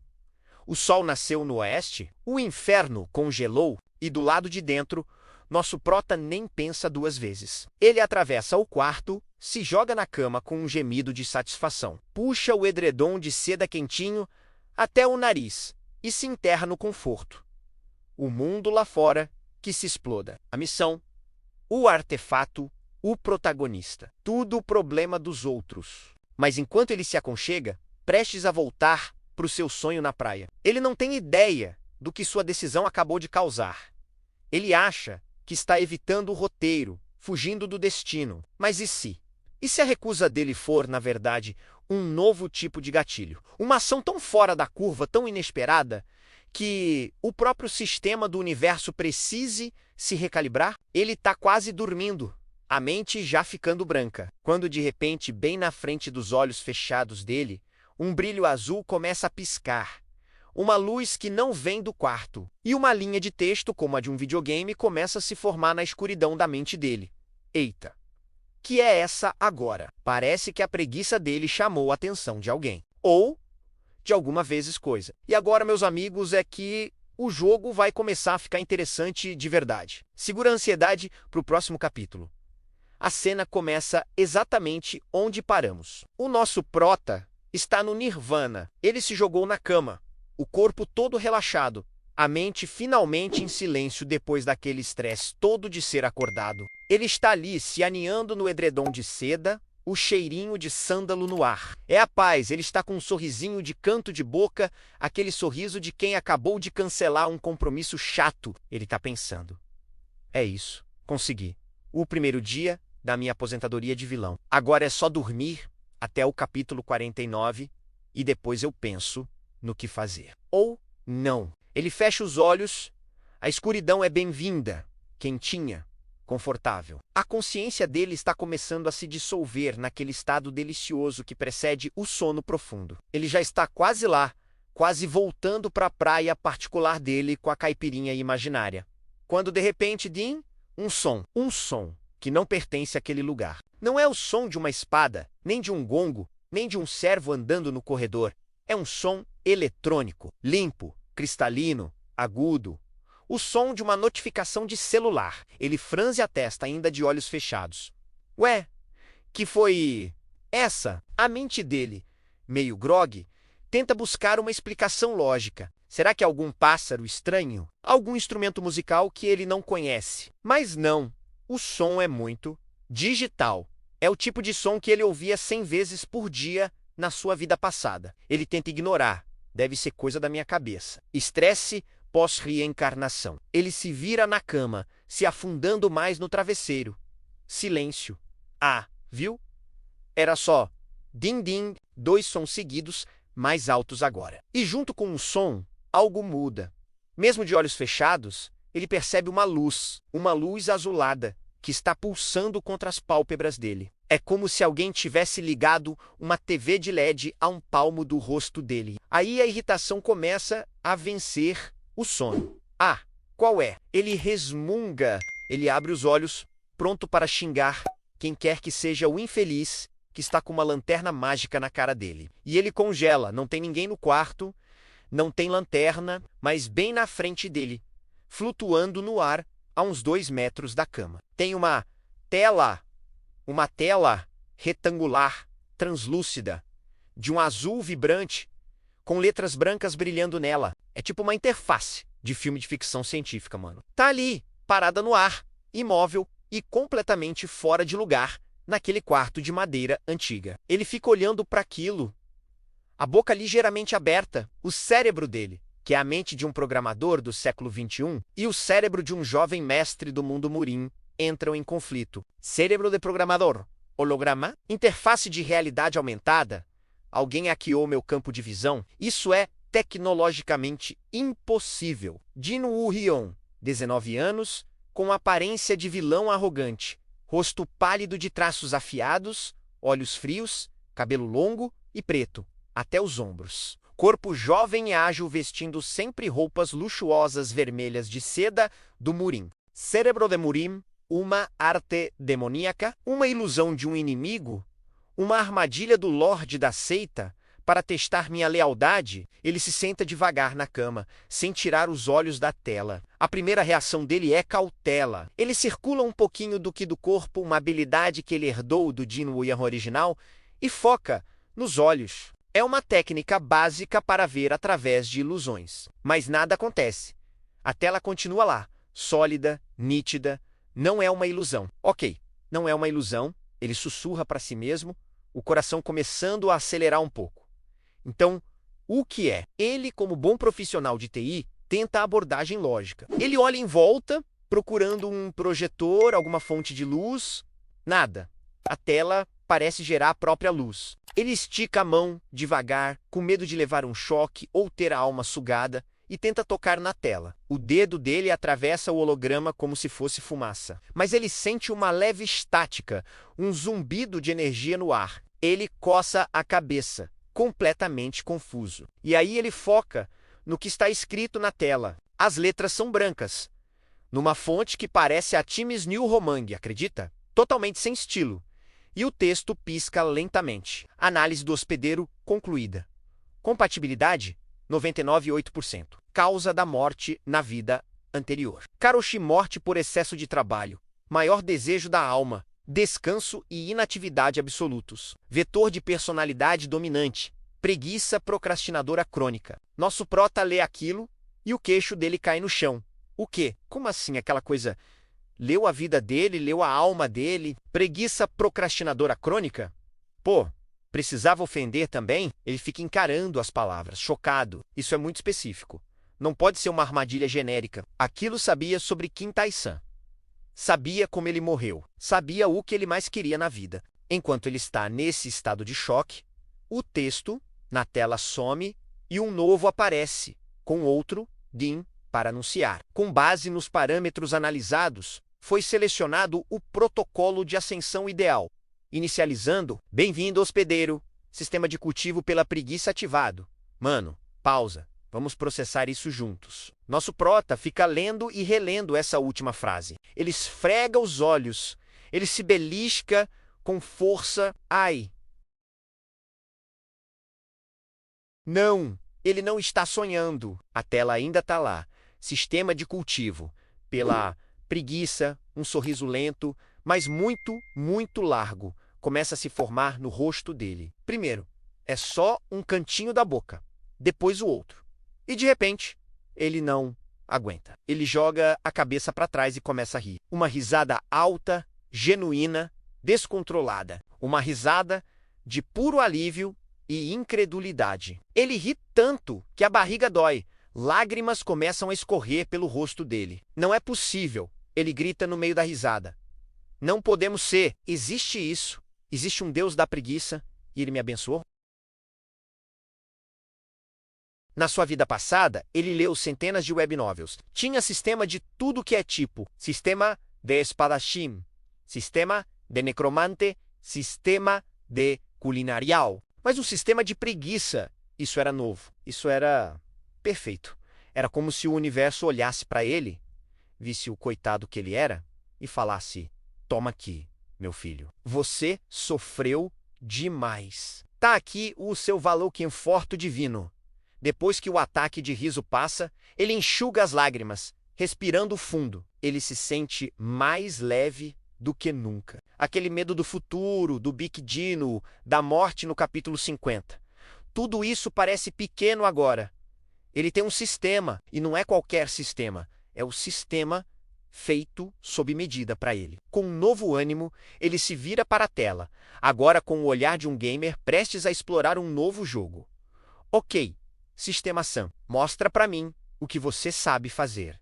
O sol nasceu no oeste, o inferno congelou e do lado de dentro, nosso prota nem pensa duas vezes. Ele atravessa o quarto, se joga na cama com um gemido de satisfação, puxa o edredom de seda quentinho até o nariz e se enterra no conforto. O mundo lá fora que se exploda. A missão, o artefato, o protagonista. Tudo o problema dos outros. Mas enquanto ele se aconchega, prestes a voltar para o seu sonho na praia, ele não tem ideia do que sua decisão acabou de causar. Ele acha que está evitando o roteiro, fugindo do destino. Mas e se? E se a recusa dele for, na verdade, um novo tipo de gatilho? Uma ação tão fora da curva, tão inesperada, que o próprio sistema do universo precise se recalibrar? Ele está quase dormindo, a mente já ficando branca, quando de repente, bem na frente dos olhos fechados dele, um brilho azul começa a piscar. Uma luz que não vem do quarto. E uma linha de texto, como a de um videogame, começa a se formar na escuridão da mente dele. Eita! Que é essa agora? Parece que a preguiça dele chamou a atenção de alguém. Ou de alguma vezes coisa. E agora, meus amigos, é que o jogo vai começar a ficar interessante de verdade. Segura a ansiedade para o próximo capítulo. A cena começa exatamente onde paramos. O nosso prota está no nirvana. Ele se jogou na cama, o corpo todo relaxado, a mente finalmente em silêncio depois daquele estresse todo de ser acordado. Ele está ali se aninhando no edredom de seda, o cheirinho de sândalo no ar. É a paz, ele está com um sorrisinho de canto de boca, aquele sorriso de quem acabou de cancelar um compromisso chato. Ele está pensando. É isso, consegui. O primeiro dia da minha aposentadoria de vilão. Agora é só dormir até o capítulo 49 e depois eu penso no que fazer. Ou não. Ele fecha os olhos, a escuridão é bem-vinda, quentinha, confortável. A consciência dele está começando a se dissolver naquele estado delicioso que precede o sono profundo. Ele já está quase lá, quase voltando para a praia particular dele com a caipirinha imaginária. Quando de repente, um som que não pertence àquele lugar. Não é o som de uma espada, nem de um gongo, nem de um servo andando no corredor. É um som eletrônico, limpo, cristalino, agudo. O som de uma notificação de celular. Ele franze a testa ainda de olhos fechados. Ué, que foi essa? A mente dele, meio grogue, tenta buscar uma explicação lógica. Será que é algum pássaro estranho? Algum instrumento musical que ele não conhece? Mas não. O som é muito digital. É o tipo de som que ele ouvia 100 vezes por dia na sua vida passada. Ele tenta ignorar. Deve ser coisa da minha cabeça. Estresse pós-reencarnação. Ele se vira na cama, se afundando mais no travesseiro. Silêncio. Ah, viu? Era só din-din, 2 sons seguidos, mais altos agora. E junto com o som, algo muda. Mesmo de olhos fechados, ele percebe uma luz azulada, que está pulsando contra as pálpebras dele. É como se alguém tivesse ligado uma TV de LED a um palmo do rosto dele. Aí a irritação começa a vencer o sono. Ah, qual é? Ele resmunga. Ele abre os olhos, pronto para xingar quem quer que seja o infeliz que está com uma lanterna mágica na cara dele. E ele congela. Não tem ninguém no quarto, não tem lanterna, mas bem na frente dele, flutuando no ar a uns 2 metros da cama. Tem uma tela retangular, translúcida, de um azul vibrante, com letras brancas brilhando nela. É tipo uma interface de filme de ficção científica, mano. Tá ali, parada no ar, imóvel e completamente fora de lugar, naquele quarto de madeira antiga. Ele fica olhando para aquilo, a boca ligeiramente aberta. O cérebro dele, que é a mente de um programador do século XXI, e o cérebro de um jovem mestre do mundo Murim entram em conflito. Cérebro de programador, holograma, interface de realidade aumentada. Alguém hackeou meu campo de visão? Isso é tecnologicamente impossível. Jin Woo-hyun, 19 anos, com aparência de vilão arrogante, rosto pálido de traços afiados, olhos frios, cabelo longo e preto, até os ombros. Corpo jovem e ágil vestindo sempre roupas luxuosas vermelhas de seda do Murim. Cérebro de Murim, uma arte demoníaca, uma ilusão de um inimigo, uma armadilha do Lorde da seita para testar minha lealdade? Ele se senta devagar na cama, sem tirar os olhos da tela. A primeira reação dele é cautela. Ele circula um pouquinho do Ki do corpo, uma habilidade que ele herdou do Jin Wuyan original, e foca nos olhos. É uma técnica básica para ver através de ilusões. Mas nada acontece. A tela continua lá, sólida, nítida. Não é uma ilusão. Ok, não é uma ilusão. Ele sussurra para si mesmo, o coração começando a acelerar um pouco. Então, o que é? Ele, como bom profissional de TI, tenta a abordagem lógica. Ele olha em volta, procurando um projetor, alguma fonte de luz. Nada. A tela parece gerar a própria luz. Ele estica a mão devagar, com medo de levar um choque ou ter a alma sugada, e tenta tocar na tela. O dedo dele atravessa o holograma como se fosse fumaça. Mas ele sente uma leve estática, um zumbido de energia no ar. Ele coça a cabeça, completamente confuso. E aí ele foca no que está escrito na tela. As letras são brancas, numa fonte que parece a Times New Roman, acredita? Totalmente sem estilo. E o texto pisca lentamente. Análise do hospedeiro concluída. Compatibilidade 99,8%. Causa da morte na vida anterior. Karoshi, morte por excesso de trabalho. Maior desejo da alma. Descanso e inatividade absolutos. Vetor de personalidade dominante. Preguiça procrastinadora crônica. Nosso prota lê aquilo e o queixo dele cai no chão. O quê? Como assim aquela coisa? Leu a vida dele, leu a alma dele. Preguiça procrastinadora crônica? Pô, precisava ofender também? Ele fica encarando as palavras, chocado. Isso é muito específico. Não pode ser uma armadilha genérica. Aquilo sabia sobre Kim Tai-san. Sabia como ele morreu. Sabia o que ele mais queria na vida. Enquanto ele está nesse estado de choque, o texto na tela some e um novo aparece, com outro DIN para anunciar. Com base nos parâmetros analisados, foi selecionado o protocolo de ascensão ideal, inicializando bem-vindo hospedeiro, sistema de cultivo pela preguiça ativado. Mano, pausa. Vamos processar isso juntos. Nosso prota fica lendo e relendo essa última frase. Ele esfrega os olhos. Ele se belisca com força. Ai! Não! Ele não está sonhando. A tela ainda está lá. Sistema de cultivo. Pela preguiça, um sorriso lento, mas muito, muito largo, começa a se formar no rosto dele. Primeiro, é só um cantinho da boca. Depois o outro. E de repente, ele não aguenta. Ele joga a cabeça para trás e começa a rir. Uma risada alta, genuína, descontrolada. Uma risada de puro alívio e incredulidade. Ele ri tanto que a barriga dói. Lágrimas começam a escorrer pelo rosto dele. Não é possível. Ele grita no meio da risada. Não podemos ser. Existe isso. Existe um Deus da preguiça e ele me abençoou? Na sua vida passada, ele leu centenas de web novels. Tinha sistema de tudo que é tipo. Sistema de espadachim, sistema de necromante, sistema de culinarial. Mas um sistema de preguiça, isso era novo. Isso era perfeito. Era como se o universo olhasse para ele, visse o coitado que ele era e falasse: toma aqui, meu filho. Você sofreu demais. Tá aqui o seu Valor-Conforto divino. Depois que o ataque de riso passa, ele enxuga as lágrimas, respirando fundo. Ele se sente mais leve do que nunca. Aquele medo do futuro, do Big Dino, da morte no capítulo 50. Tudo isso parece pequeno agora. Ele tem um sistema, e não é qualquer sistema. É o sistema feito sob medida para ele. Com um novo ânimo, ele se vira para a tela, agora com o olhar de um gamer prestes a explorar um novo jogo. Ok. Sistema Sam, mostra para mim o que você sabe fazer.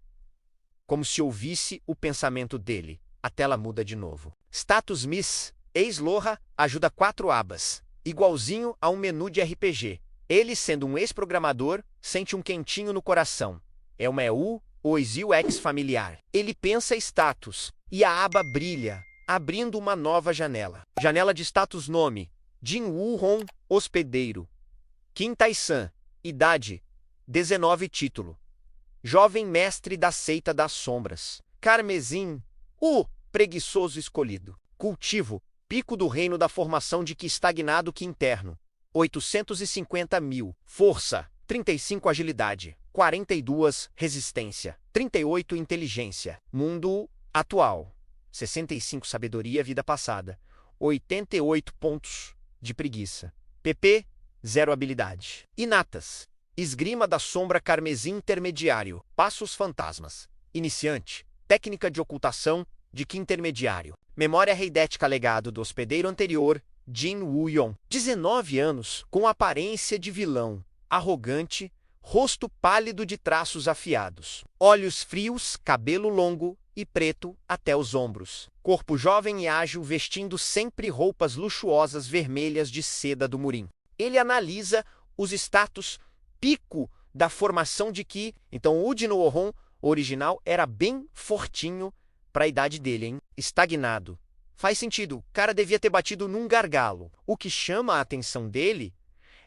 Como se ouvisse o pensamento dele. A tela muda de novo. Status Miss, ex-Loha, ajuda 4 abas. Igualzinho a um menu de RPG. Ele, sendo um ex-programador, sente um quentinho no coração. É uma EU, o UX familiar. Ele pensa status, e a aba brilha, abrindo uma nova janela. Janela de status nome. Jin Woo-hon, hospedeiro. Kim Tai-san. Idade, 19 título. Jovem mestre da seita das sombras. Carmesim. preguiçoso escolhido. Cultivo, pico do reino da formação de Ki estagnado Ki interno. 850.000. Força, 35 agilidade. 42 resistência. 38 inteligência. Mundo atual. 65 sabedoria vida passada. 88 pontos de preguiça. PP, 0 habilidade. Inatas. Esgrima da sombra carmesim intermediário. Passos fantasmas. Iniciante. Técnica de ocultação de Ki intermediário. Memória reidética legado do hospedeiro anterior, Jin Woo-yong. 19 anos, com aparência de vilão. Arrogante, rosto pálido de traços afiados. Olhos frios, cabelo longo e preto até os ombros. Corpo jovem e ágil, vestindo sempre roupas luxuosas vermelhas de seda do Murim. Ele analisa os status pico da formação de Ki. Então o Jin Woo-hong original era bem fortinho para a idade dele, hein? Estagnado. Faz sentido, o cara devia ter batido num gargalo. O que chama a atenção dele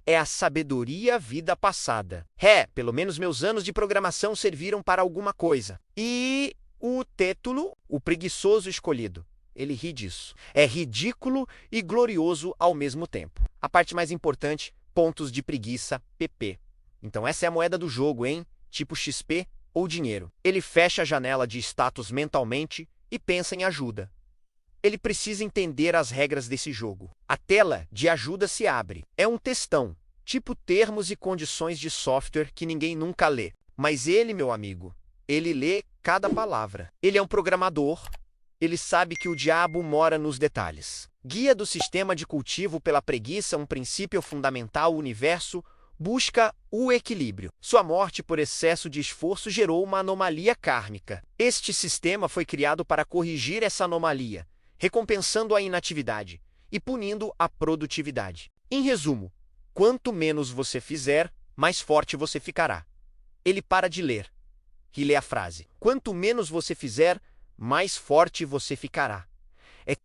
é a sabedoria vida passada. Pelo menos meus anos de programação serviram para alguma coisa. E o título, o preguiçoso escolhido. Ele ri disso. É ridículo e glorioso ao mesmo tempo. A parte mais importante, pontos de preguiça, PP. Então essa é a moeda do jogo, hein? Tipo XP ou dinheiro. Ele fecha a janela de status mentalmente e pensa em ajuda. Ele precisa entender as regras desse jogo. A tela de ajuda se abre. É um textão, tipo termos e condições de software que ninguém nunca lê. Mas ele, meu amigo, ele lê cada palavra. Ele é um programador. Ele sabe que o diabo mora nos detalhes. Guia do sistema de cultivo pela preguiça, um princípio fundamental, o universo busca o equilíbrio. Sua morte por excesso de esforço gerou uma anomalia kármica. Este sistema foi criado para corrigir essa anomalia, recompensando a inatividade e punindo a produtividade. Em resumo, quanto menos você fizer, mais forte você ficará. Ele para de ler e lê a frase. Quanto menos você fizer, mais forte você ficará.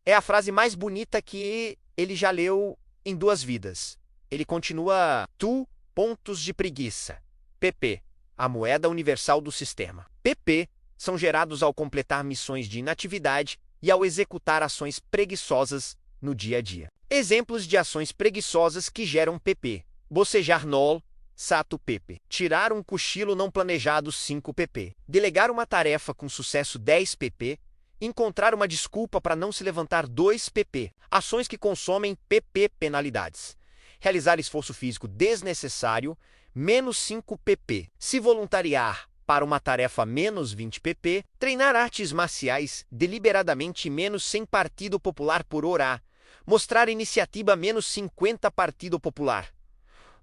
É a frase mais bonita que ele já leu em 2 vidas. Ele continua: tu, pontos de preguiça. PP, a moeda universal do sistema. PP são gerados ao completar missões de inatividade e ao executar ações preguiçosas no dia a dia. Exemplos de ações preguiçosas que geram PP: bocejar NOL, Sato PP. Tirar um cochilo não planejado 5 PP. Delegar uma tarefa com sucesso 10 PP. Encontrar uma desculpa para não se levantar 2 PP. Ações que consomem PP penalidades. Realizar esforço físico desnecessário, menos 5 PP. Se voluntariar para uma tarefa, menos 20 PP. Treinar artes marciais deliberadamente, menos 100 Partido Popular por hora. Mostrar iniciativa, menos 50 Partido Popular.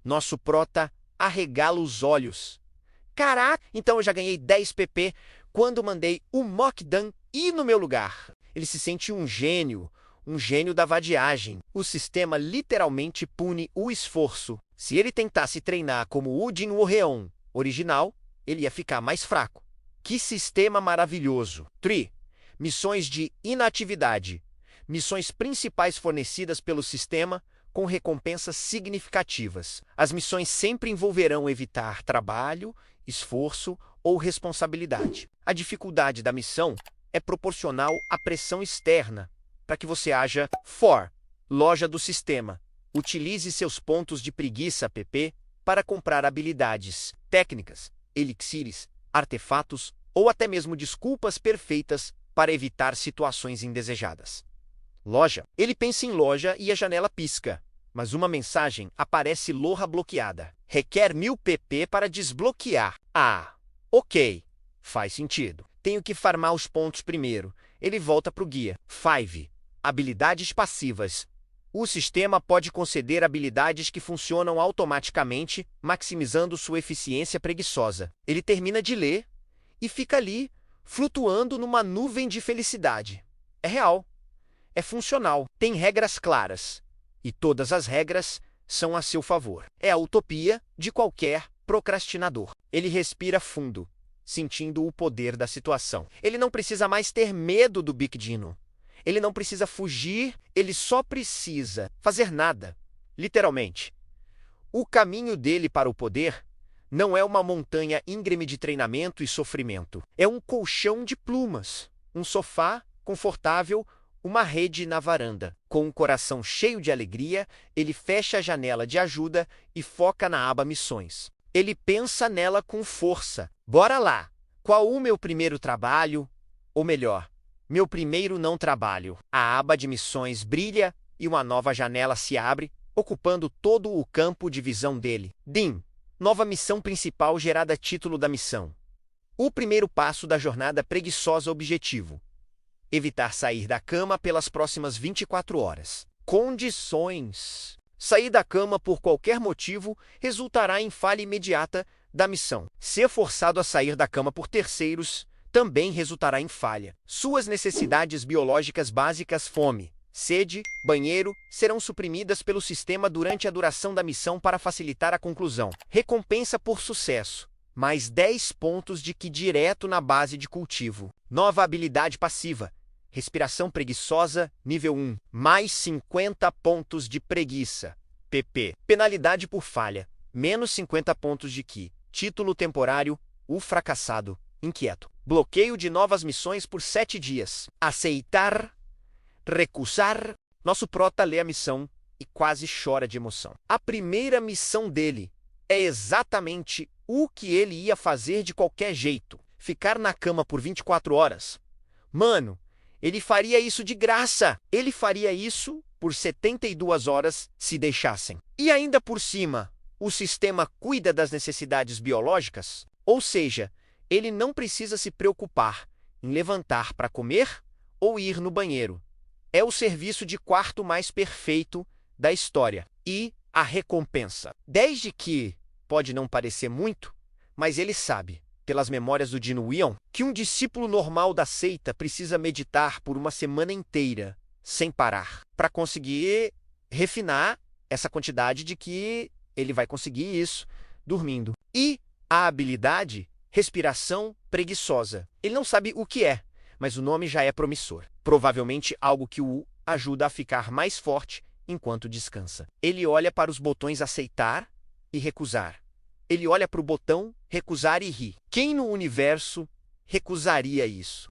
Nosso prota arregala os olhos. Caraca, então eu já ganhei 10 PP quando mandei o Mokdan ir no meu lugar. Ele se sente um gênio da vadiagem. O sistema literalmente pune o esforço. Se ele tentasse treinar como o Jin Woo-hong original, ele ia ficar mais fraco. Que sistema maravilhoso! Missões de inatividade. Missões principais fornecidas pelo sistema com recompensas significativas. As missões sempre envolverão evitar trabalho, esforço ou responsabilidade. A dificuldade da missão é proporcional à pressão externa para que você haja. Loja do sistema. Utilize seus pontos de preguiça PP para comprar habilidades, técnicas, elixires, artefatos ou até mesmo desculpas perfeitas para evitar situações indesejadas. Loja. Ele pensa em loja e a janela pisca, mas uma mensagem aparece: loja bloqueada. Requer 1000 PP para desbloquear. Ok. Faz sentido. Tenho que farmar os pontos primeiro. Ele volta para o guia. Habilidades passivas. O sistema pode conceder habilidades que funcionam automaticamente, maximizando sua eficiência preguiçosa. Ele termina de ler e fica ali, flutuando numa nuvem de felicidade. É real. É funcional. Tem regras claras. E todas as regras são a seu favor. É a utopia de qualquer procrastinador. Ele respira fundo, sentindo o poder da situação. Ele não precisa mais ter medo do Big Dino. Ele não precisa fugir, ele só precisa fazer nada, literalmente. O caminho dele para o poder não é uma montanha íngreme de treinamento e sofrimento. É um colchão de plumas, um sofá confortável, uma rede na varanda. Com um coração cheio de alegria, ele fecha a janela de ajuda e foca na aba Missões. Ele pensa nela com força. Bora lá! Qual o meu primeiro trabalho? Ou melhor, meu primeiro não trabalho. A aba de Missões brilha e uma nova janela se abre, ocupando todo o campo de visão dele. DIM. Nova missão principal gerada título da missão. O primeiro passo da jornada preguiçosa objetivo. Evitar sair da cama pelas próximas 24 horas. Condições. Sair da cama por qualquer motivo resultará em falha imediata da missão. Ser forçado a sair da cama por terceiros também resultará em falha. Suas necessidades biológicas básicas, fome, sede, banheiro, serão suprimidas pelo sistema durante a duração da missão para facilitar a conclusão. Recompensa por sucesso. Mais 10 pontos de Ki direto na base de cultivo. Nova habilidade passiva. Respiração preguiçosa, nível 1. Mais 50 pontos de preguiça. PP. Penalidade por falha. Menos 50 pontos de Ki. Título temporário, o fracassado, inquieto. Bloqueio de novas missões por 7 dias. Aceitar. Recusar. Nosso prota lê a missão e quase chora de emoção. A primeira missão dele é exatamente o que ele ia fazer de qualquer jeito. Ficar na cama por 24 horas. Mano, ele faria isso de graça. Ele faria isso por 72 horas se deixassem. E ainda por cima, o sistema cuida das necessidades biológicas, ou seja, ele não precisa se preocupar em levantar para comer ou ir no banheiro. É o serviço de quarto mais perfeito da história. E a recompensa. Desde que pode não parecer muito, mas ele sabe, pelas memórias do Din Wyon, que um discípulo normal da seita precisa meditar por uma semana inteira, sem parar, para conseguir refinar essa quantidade de que ele vai conseguir isso dormindo. E a habilidade, respiração preguiçosa. Ele não sabe o que é, mas o nome já é promissor. Provavelmente algo que o ajuda a ficar mais forte enquanto descansa. Ele olha para os botões aceitar e recusar. Ele olha para o botão recusar e ri. Quem no universo recusaria isso?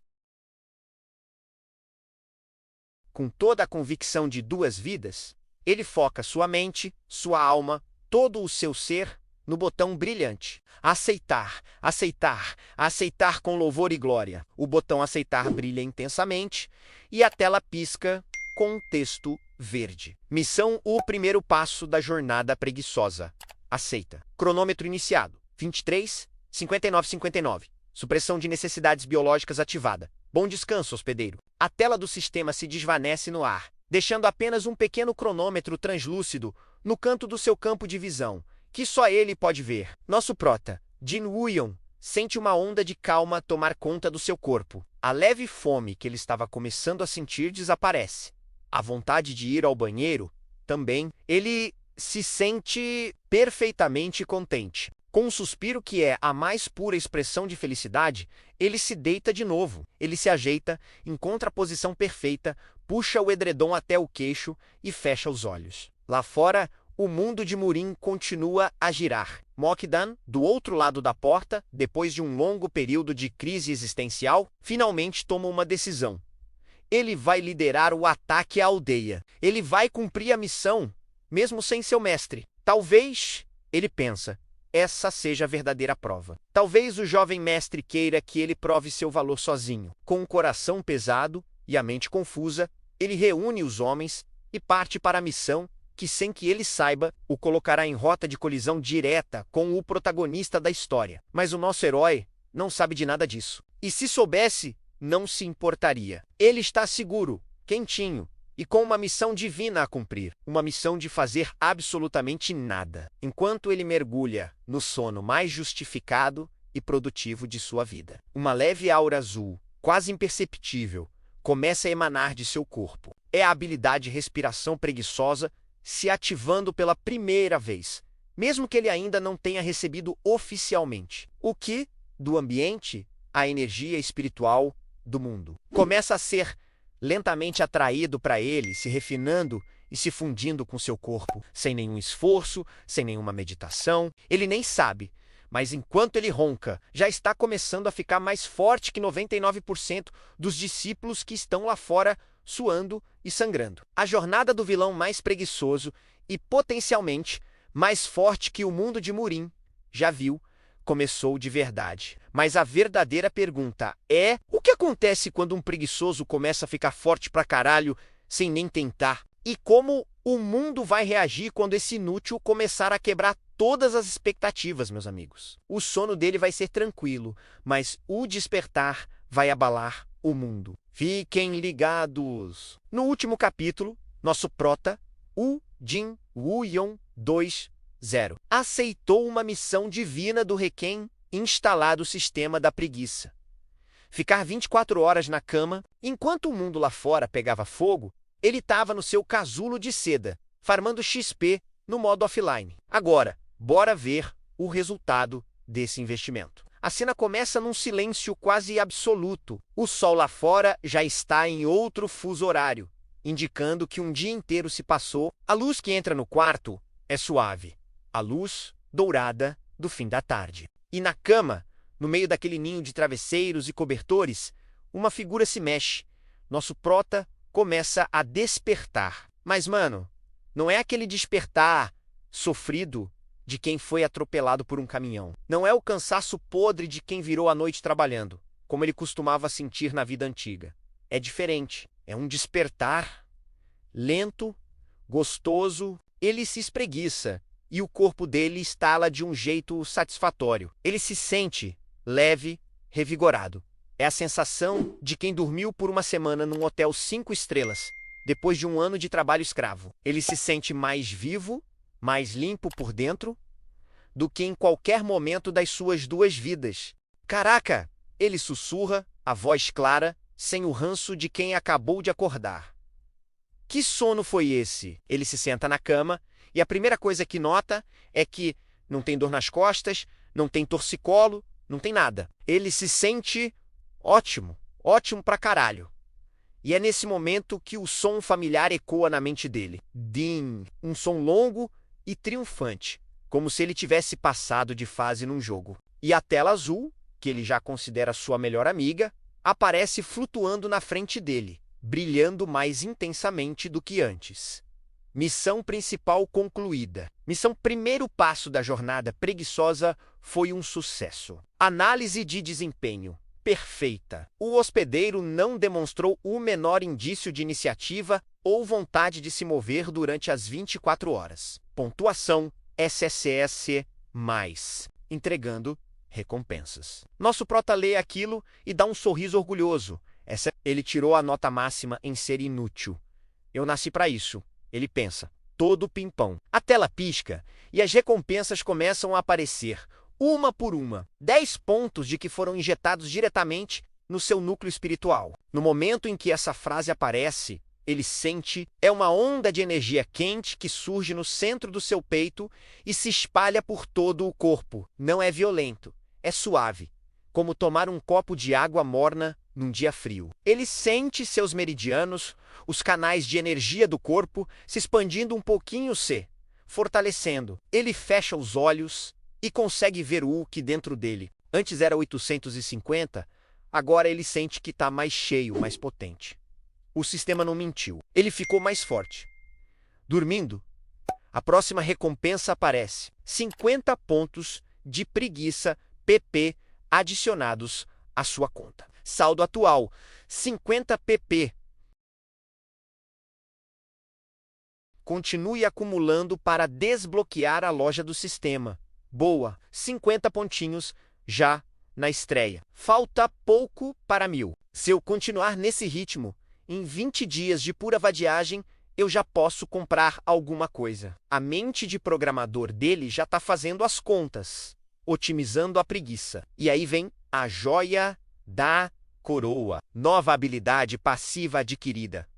Com toda a convicção de 2 vidas, ele foca sua mente, sua alma, todo o seu ser no botão brilhante. Aceitar, aceitar, aceitar com louvor e glória. O botão aceitar brilha intensamente e a tela pisca com um texto verde. Missão: o primeiro passo da jornada preguiçosa. Aceita. Cronômetro iniciado. 23, 59, 59. Supressão de necessidades biológicas ativada. Bom descanso, hospedeiro. A tela do sistema se desvanece no ar, deixando apenas um pequeno cronômetro translúcido no canto do seu campo de visão, que só ele pode ver. Nosso prota, Din Wyon, sente uma onda de calma tomar conta do seu corpo. A leve fome que ele estava começando a sentir desaparece. A vontade de ir ao banheiro também. Ele se sente perfeitamente contente. Com um suspiro que é a mais pura expressão de felicidade, ele se deita de novo. Ele se ajeita, encontra a posição perfeita, puxa o edredom até o queixo e fecha os olhos. Lá fora, o mundo de Murim continua a girar. Mokdan, do outro lado da porta, depois de um longo período de crise existencial, finalmente toma uma decisão. Ele vai liderar o ataque à aldeia. Ele vai cumprir a missão, mesmo sem seu mestre. Talvez, ele pensa, essa seja a verdadeira prova. Talvez o jovem mestre queira que ele prove seu valor sozinho. Com o coração pesado e a mente confusa, ele reúne os homens e parte para a missão que, sem que ele saiba, o colocará em rota de colisão direta com o protagonista da história. Mas o nosso herói não sabe de nada disso. E se soubesse, não se importaria. Ele está seguro, quentinho, e com uma missão divina a cumprir, uma missão de fazer absolutamente nada, enquanto ele mergulha no sono mais justificado e produtivo de sua vida. Uma leve aura azul, quase imperceptível, começa a emanar de seu corpo. É a habilidade respiração preguiçosa se ativando pela primeira vez, mesmo que ele ainda não tenha recebido oficialmente. O que, do ambiente, a energia espiritual do mundo começa a ser lentamente atraído para ele, se refinando e se fundindo com seu corpo, sem nenhum esforço, sem nenhuma meditação. Ele nem sabe, mas enquanto ele ronca, já está começando a ficar mais forte que 99% dos discípulos que estão lá fora suando e sangrando. A jornada do vilão mais preguiçoso e potencialmente mais forte que o mundo de Murim já viu começou de verdade. Mas a verdadeira pergunta é: o que acontece quando um preguiçoso começa a ficar forte pra caralho sem nem tentar? E como o mundo vai reagir quando esse inútil começar a quebrar todas as expectativas, meus amigos? O sono dele vai ser tranquilo, mas o despertar vai abalar o mundo. Fiquem ligados! No último capítulo, nosso prota, Woo Jin Woo-yeon 2.0, aceitou uma missão divina do Requiem instalar o sistema da preguiça. Ficar 24 horas na cama, enquanto o mundo lá fora pegava fogo, ele estava no seu casulo de seda, farmando XP no modo offline. Agora, bora ver o resultado desse investimento. A cena começa num silêncio quase absoluto. O sol lá fora já está em outro fuso horário, indicando que um dia inteiro se passou. A luz que entra no quarto é suave, a luz dourada do fim da tarde. E na cama, no meio daquele ninho de travesseiros e cobertores, uma figura se mexe. Nosso prota começa a despertar. Mas, mano, não é aquele despertar sofrido de quem foi atropelado por um caminhão. Não é o cansaço podre de quem virou a noite trabalhando, como ele costumava sentir na vida antiga. É diferente. É um despertar lento, gostoso. Ele se espreguiça e o corpo dele estala de um jeito satisfatório. Ele se sente leve, revigorado. É a sensação de quem dormiu por uma semana num hotel 5 estrelas, depois de um ano de trabalho escravo. Ele se sente mais vivo, mais limpo por dentro, do que em qualquer momento das suas duas vidas. Caraca! Ele sussurra, a voz clara, sem o ranço de quem acabou de acordar. Que sono foi esse? Ele se senta na cama e a primeira coisa que nota é que não tem dor nas costas, não tem torcicolo, não tem nada. Ele se sente ótimo, ótimo pra caralho. E é nesse momento que o som familiar ecoa na mente dele. Din, um som longo e triunfante, como se ele tivesse passado de fase num jogo. E a tela azul, que ele já considera sua melhor amiga, aparece flutuando na frente dele, brilhando mais intensamente do que antes. Missão principal concluída. Primeiro passo da jornada preguiçosa foi um sucesso. Análise de desempenho perfeita. O hospedeiro não demonstrou o menor indício de iniciativa ou vontade de se mover durante as 24 horas. Pontuação SSS+, entregando recompensas. Nosso prota lê aquilo e dá um sorriso orgulhoso. Ele tirou a nota máxima em ser inútil. Eu nasci para isso, ele pensa, todo pimpão. A tela pisca e as recompensas começam a aparecer, uma por uma. 10 pontos de que foram injetados diretamente no seu núcleo espiritual. No momento em que essa frase aparece, ele sente uma onda de energia quente que surge no centro do seu peito e se espalha por todo o corpo. Não é violento, é suave, como tomar um copo de água morna num dia frio. Ele sente seus meridianos, os canais de energia do corpo, se expandindo um pouquinho, fortalecendo. Ele fecha os olhos e consegue ver o que dentro dele. Antes era 850, agora ele sente que está mais cheio, mais potente. O sistema não mentiu. Ele ficou mais forte. Dormindo, a próxima recompensa aparece. 50 pontos de preguiça PP adicionados à sua conta. Saldo atual, 50 PP. Continue acumulando para desbloquear a loja do sistema. Boa, 50 pontinhos já na estreia. Falta pouco para 1000. Se eu continuar nesse ritmo, em 20 dias de pura vadiagem, eu já posso comprar alguma coisa. A mente de programador dele já está fazendo as contas, otimizando a preguiça. E aí vem a joia da coroa. Nova habilidade passiva adquirida.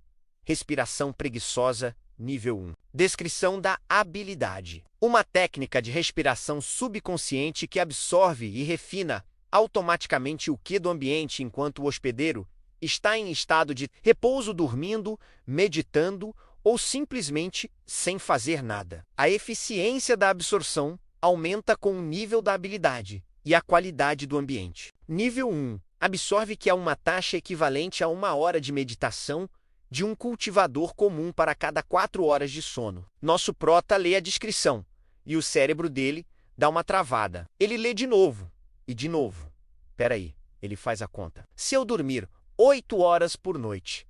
Respiração preguiçosa, nível 1. Descrição da habilidade. Uma técnica de respiração subconsciente que absorve e refina automaticamente o que do ambiente enquanto o hospedeiro está em estado de repouso dormindo, meditando ou simplesmente sem fazer nada. A eficiência da absorção aumenta com o nível da habilidade e a qualidade do ambiente. Nível 1. Absorve que há uma taxa equivalente a 1 hora de meditação de um cultivador comum para cada 4 horas de sono. Nosso prota lê a descrição e o cérebro dele dá uma travada. Ele lê de novo e de novo. Peraí, ele faz a conta. Se eu dormir 8 horas por noite,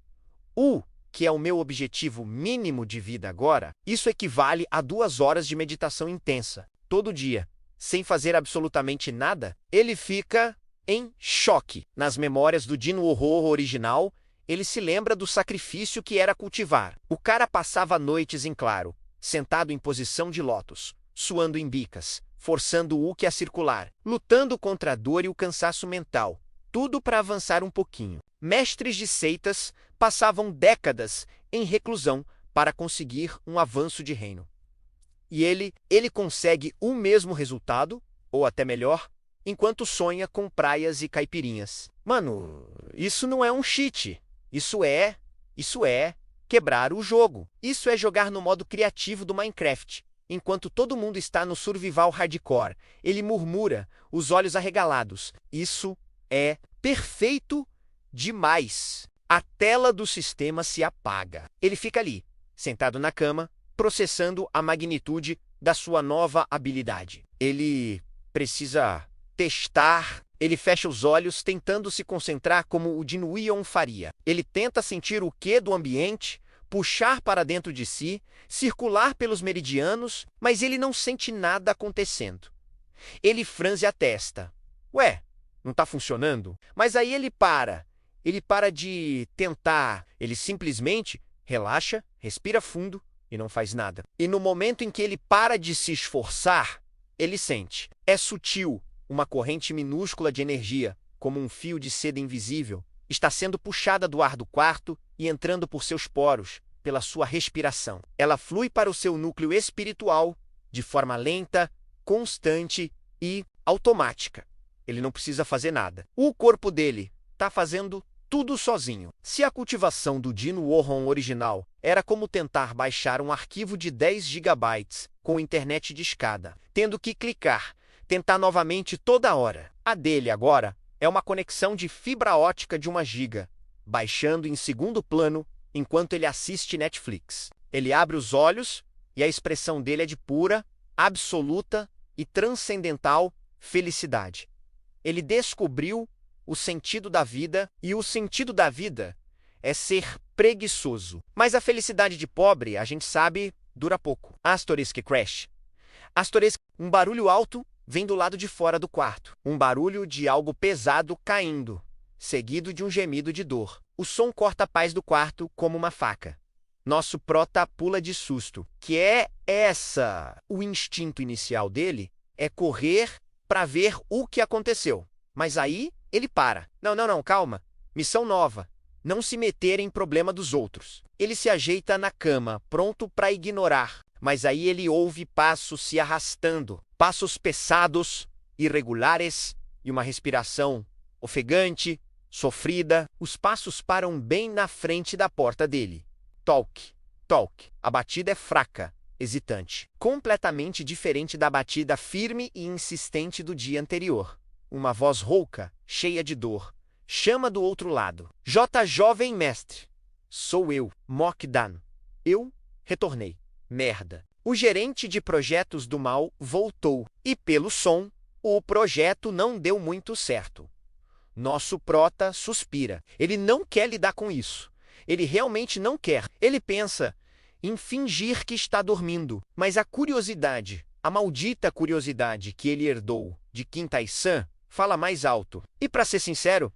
que é o meu objetivo mínimo de vida agora, isso equivale a 2 horas de meditação intensa, todo dia, sem fazer absolutamente nada. Ele fica em choque. Nas memórias do Dino Horror original, ele se lembra do sacrifício que era cultivar. O cara passava noites em claro, sentado em posição de lótus, suando em bicas, forçando o Uke a circular, lutando contra a dor e o cansaço mental, tudo para avançar um pouquinho. Mestres de seitas passavam décadas em reclusão para conseguir um avanço de reino. E ele consegue o mesmo resultado, ou até melhor, enquanto sonha com praias e caipirinhas. Mano, isso não é um cheat. Isso é quebrar o jogo. Isso é jogar no modo criativo do Minecraft. Enquanto todo mundo está no survival hardcore, ele murmura, os olhos arregalados. Isso é perfeito demais. A tela do sistema se apaga. Ele fica ali, sentado na cama, processando a magnitude da sua nova habilidade. Ele precisa testar. Ele fecha os olhos, tentando se concentrar como o Dinuion faria. Ele tenta sentir o quê do ambiente, puxar para dentro de si, circular pelos meridianos, mas ele não sente nada acontecendo. Ele franze a testa. Ué, não está funcionando? Mas aí ele para. Ele para de tentar. Ele simplesmente relaxa, respira fundo e não faz nada. E no momento em que ele para de se esforçar, ele sente. É sutil. Uma corrente minúscula de energia, como um fio de seda invisível, está sendo puxada do ar do quarto e entrando por seus poros, pela sua respiração. Ela flui para o seu núcleo espiritual de forma lenta, constante e automática. Ele não precisa fazer nada. O corpo dele está fazendo tudo sozinho. Se a cultivação do Dino Horror original era como tentar baixar um arquivo de 10 GB com internet discada, tendo que clicar, tentar novamente toda hora. A dele agora é uma conexão de fibra ótica de 1 GB, baixando em segundo plano enquanto ele assiste Netflix. Ele abre os olhos e a expressão dele é de pura, absoluta e transcendental felicidade. Ele descobriu o sentido da vida, e o sentido da vida é ser preguiçoso. Mas a felicidade de pobre, a gente sabe, dura pouco. Asterisk Crash. Asterisk, um barulho alto vem do lado de fora do quarto. Um barulho de algo pesado caindo, seguido de um gemido de dor. O som corta a paz do quarto como uma faca. Nosso prota pula de susto. Que é essa? O instinto inicial dele é correr para ver o que aconteceu. Mas aí ele para. Não, calma. Missão nova. Não se meter em problema dos outros. Ele se ajeita na cama, pronto para ignorar. Mas aí ele ouve passos se arrastando. Passos pesados, irregulares e uma respiração ofegante, sofrida. Os passos param bem na frente da porta dele. Toque, toque. A batida é fraca, hesitante. Completamente diferente da batida firme e insistente do dia anterior. Uma voz rouca, cheia de dor, chama do outro lado. Jovem mestre. Sou eu, Mok'dan. Eu retornei. Merda. O gerente de projetos do mal voltou, e pelo som, o projeto não deu muito certo. Nosso prota suspira. Ele não quer lidar com isso. Ele realmente não quer. Ele pensa em fingir que está dormindo. Mas a curiosidade, a maldita curiosidade que ele herdou de Quintai-san, fala mais alto. E para ser sincero,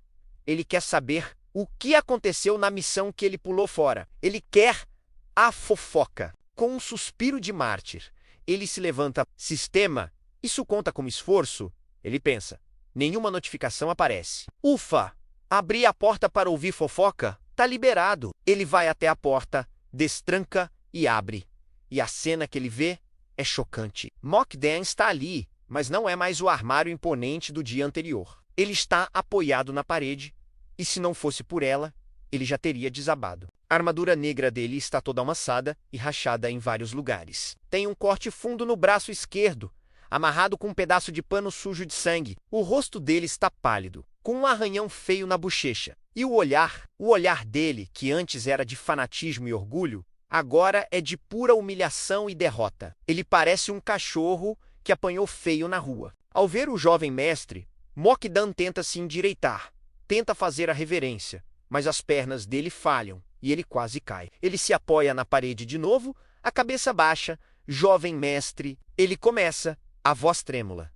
ele quer saber o que aconteceu na missão que ele pulou fora. Ele quer a fofoca. Com um suspiro de mártir, ele se levanta. Sistema, isso conta como esforço? Ele pensa. Nenhuma notificação aparece. Ufa! Abri a porta para ouvir fofoca? Tá liberado. Ele vai até a porta, destranca e abre. E a cena que ele vê é chocante. Mok'dan está ali, mas não é mais o armário imponente do dia anterior. Ele está apoiado na parede, e se não fosse por ela, ele já teria desabado. A armadura negra dele está toda amassada e rachada em vários lugares. Tem um corte fundo no braço esquerdo, amarrado com um pedaço de pano sujo de sangue. O rosto dele está pálido, com um arranhão feio na bochecha. E o olhar dele, que antes era de fanatismo e orgulho, agora é de pura humilhação e derrota. Ele parece um cachorro que apanhou feio na rua. Ao ver o jovem mestre, Mokdan tenta se endireitar, tenta fazer a reverência, mas as pernas dele falham e ele quase cai. Ele se apoia na parede de novo, a cabeça baixa. Jovem mestre, ele começa, a voz trêmula.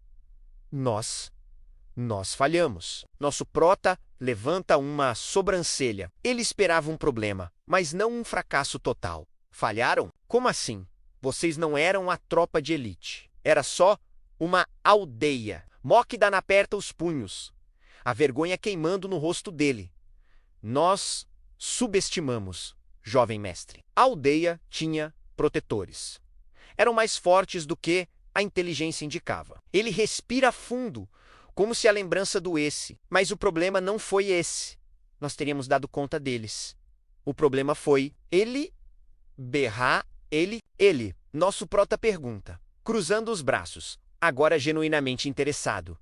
Nós falhamos. Nosso prota levanta uma sobrancelha. Ele esperava um problema, mas não um fracasso total. Falharam? Como assim? Vocês não eram a tropa de elite. Era só uma aldeia. Mokdan aperta os punhos, a vergonha queimando no rosto dele. Nós subestimamos, jovem mestre. A aldeia tinha protetores. Eram mais fortes do que a inteligência indicava. Ele respira fundo, como se a lembrança doesse. Mas o problema não foi esse. Nós teríamos dado conta deles. O problema foi ele berrar, ele. Nosso prota pergunta, cruzando os braços, agora genuinamente interessado.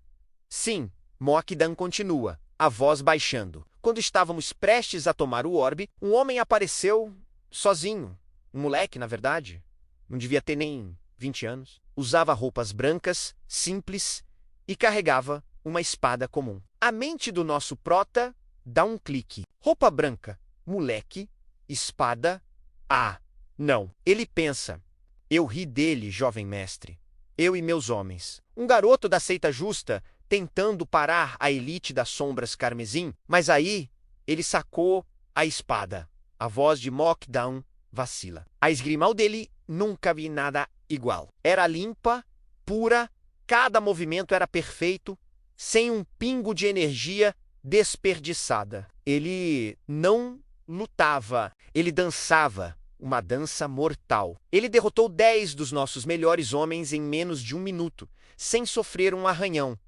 Sim, Mokdan continua, a voz baixando. Quando estávamos prestes a tomar o orbe, um homem apareceu sozinho. Um moleque, na verdade. Não devia ter nem 20 anos. Usava roupas brancas, simples, e carregava uma espada comum. A mente do nosso prota dá um clique. Roupa branca, moleque, espada. Ah, não. Ele pensa. Eu ri dele, jovem mestre. Eu e meus homens. Um garoto da seita justa tentando parar a elite das sombras carmesim, mas aí ele sacou a espada. A voz de Mokdan vacila. A esgrimal dele nunca vi nada igual. Era limpa, pura, cada movimento era perfeito, sem um pingo de energia desperdiçada. Ele não lutava, ele dançava, uma dança mortal. Ele derrotou 10 dos nossos melhores homens em menos de 1 minuto, sem sofrer um arranhão.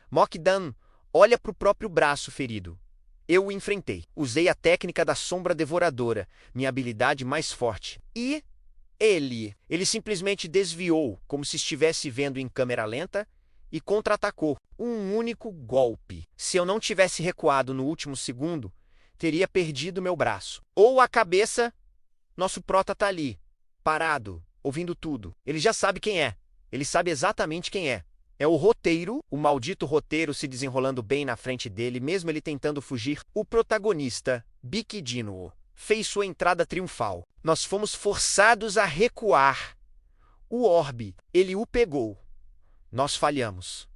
Mokdan olha para o próprio braço ferido. Eu o enfrentei. Usei a técnica da sombra devoradora, minha habilidade mais forte. E ele simplesmente desviou, como se estivesse vendo em câmera lenta, e contra-atacou. Um único golpe. Se eu não tivesse recuado no último segundo, teria perdido meu braço. Ou a cabeça. Nosso prota tá ali, parado, ouvindo tudo. Ele já sabe quem é. Ele sabe exatamente quem é. É o roteiro, o maldito roteiro se desenrolando bem na frente dele, mesmo ele tentando fugir. O protagonista, Bikidino, fez sua entrada triunfal. Nós fomos forçados a recuar. O orbe, ele o pegou. Nós falhamos.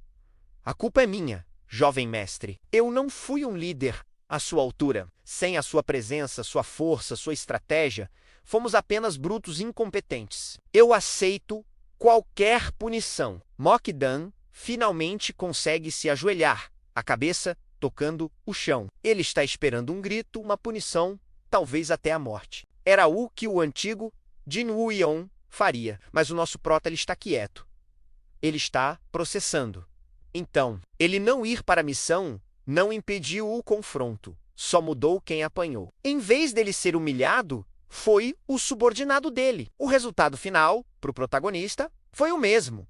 A culpa é minha, jovem mestre. Eu não fui um líder à sua altura. Sem a sua presença, sua força, sua estratégia, fomos apenas brutos incompetentes. Eu aceito qualquer punição. Mokdan finalmente consegue se ajoelhar, a cabeça tocando o chão. Ele está esperando um grito, uma punição, talvez até a morte. Era o que o antigo Jinwoo faria, mas o nosso prota ele está quieto. Ele está processando. Então, ele não ir para a missão não impediu o confronto, só mudou quem apanhou. Em vez dele ser humilhado, foi o subordinado dele. O resultado final, para o protagonista, foi o mesmo.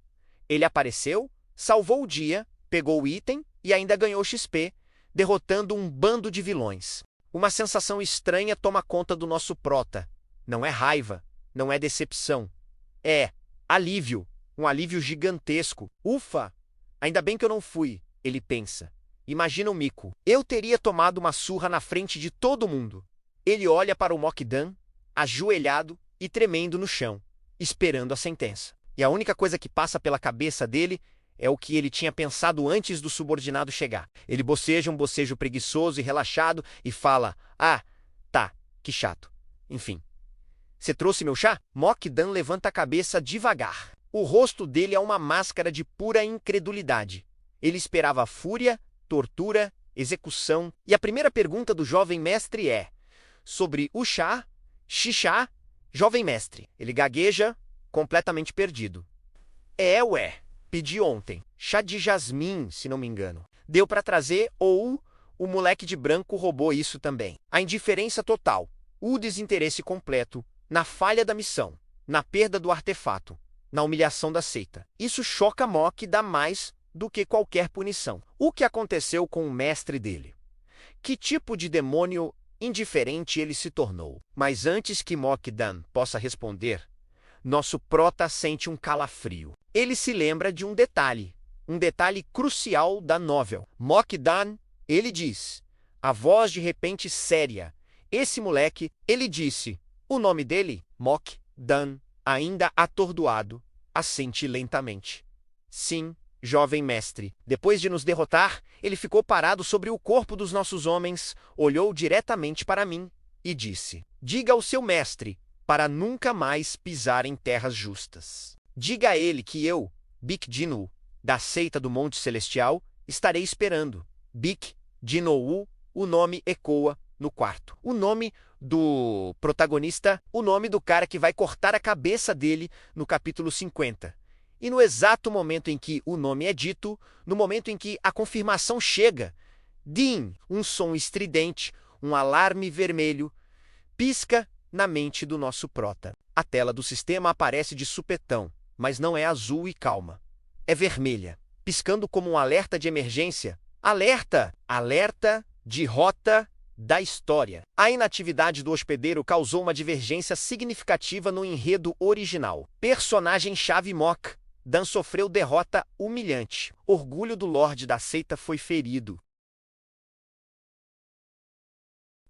Ele apareceu, salvou o dia, pegou o item e ainda ganhou XP, derrotando um bando de vilões. Uma sensação estranha toma conta do nosso prota. Não é raiva, não é decepção. É alívio, um alívio gigantesco. Ufa! Ainda bem que eu não fui, ele pensa. Imagina o mico. Eu teria tomado uma surra na frente de todo mundo. Ele olha para o Mokdan, ajoelhado e tremendo no chão, esperando a sentença. E a única coisa que passa pela cabeça dele é o que ele tinha pensado antes do subordinado chegar. Ele boceja um bocejo preguiçoso e relaxado e fala: Ah, tá, que chato. Enfim. Você trouxe meu chá? Mokdan levanta a cabeça devagar. O rosto dele é uma máscara de pura incredulidade. Ele esperava fúria, tortura, execução. E a primeira pergunta do jovem mestre é sobre o chá, xixá, jovem mestre. Ele gagueja, completamente perdido. Ué, pedi ontem. Chá de jasmim, se não me engano. Deu para trazer ou o moleque de branco roubou isso também. A indiferença total, o desinteresse completo, na falha da missão, na perda do artefato. na humilhação da seita. Isso choca Mokdan mais do que qualquer punição. O que aconteceu com o mestre dele? Que tipo de demônio indiferente ele se tornou? Mas antes que Mokdan possa responder, nosso prota sente um calafrio. Ele se lembra de um detalhe crucial da novel. Mokdan, ele diz, a voz de repente séria. Esse moleque, ele disse, o nome dele, Mokdan, ainda atordoado, assente lentamente. Sim, jovem mestre. Depois de nos derrotar, ele ficou parado sobre o corpo dos nossos homens, olhou diretamente para mim e disse, diga ao seu mestre, para nunca mais pisar em terras justas. Diga a ele que eu, Bik Jin-woo, da seita do Monte Celestial, estarei esperando. Bik Jin-woo, o nome ecoa no quarto. O nome do protagonista, o nome do cara que vai cortar a cabeça dele no capítulo 50. E no exato momento em que o nome é dito, no momento em que a confirmação chega, Din, um som estridente, um alarme vermelho, pisca na mente do nosso prota. A tela do sistema aparece de supetão, mas não é azul e calma. É vermelha, piscando como um alerta de emergência. Alerta! Alerta de rota da história. A inatividade do hospedeiro causou uma divergência significativa no enredo original. Personagem-chave Mokdan sofreu derrota humilhante. Orgulho do Lorde da seita foi ferido.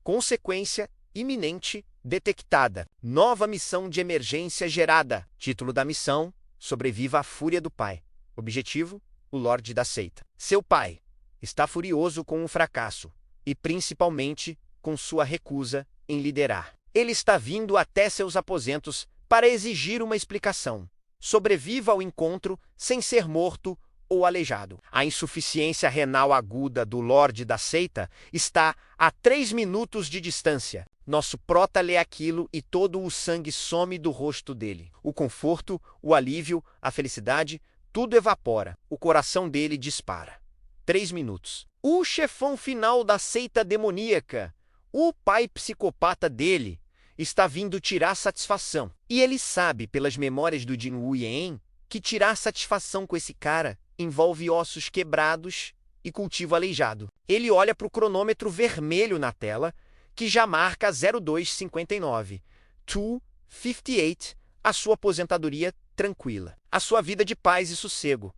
Consequência iminente detectada. Nova missão de emergência gerada. Título da missão: Sobreviva à fúria do pai. Objetivo: o Lorde da seita. Seu pai está furioso com o fracasso e principalmente com sua recusa em liderar. Ele está vindo até seus aposentos para exigir uma explicação. Sobreviva ao encontro sem ser morto ou aleijado. A insuficiência renal aguda do Lorde da seita está a 3 minutos de distância. Nosso prota lê aquilo e todo o sangue some do rosto dele. O conforto, o alívio, a felicidade, tudo evapora. O coração dele dispara. 3 minutos. O chefão final da seita demoníaca, o pai psicopata dele, está vindo tirar satisfação. E ele sabe, pelas memórias do Jin-woo Yen, que tirar satisfação com esse cara envolve ossos quebrados e cultivo aleijado. Ele olha para o cronômetro vermelho na tela, que já marca 02:59. 2:58, a sua aposentadoria tranquila. A sua vida de paz e sossego.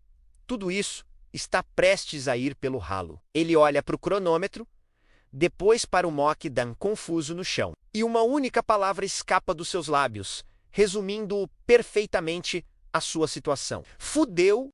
Tudo isso está prestes a ir pelo ralo. Ele olha para o cronômetro, depois para o Mokdan confuso no chão. E uma única palavra escapa dos seus lábios, resumindo perfeitamente a sua situação. Fudeu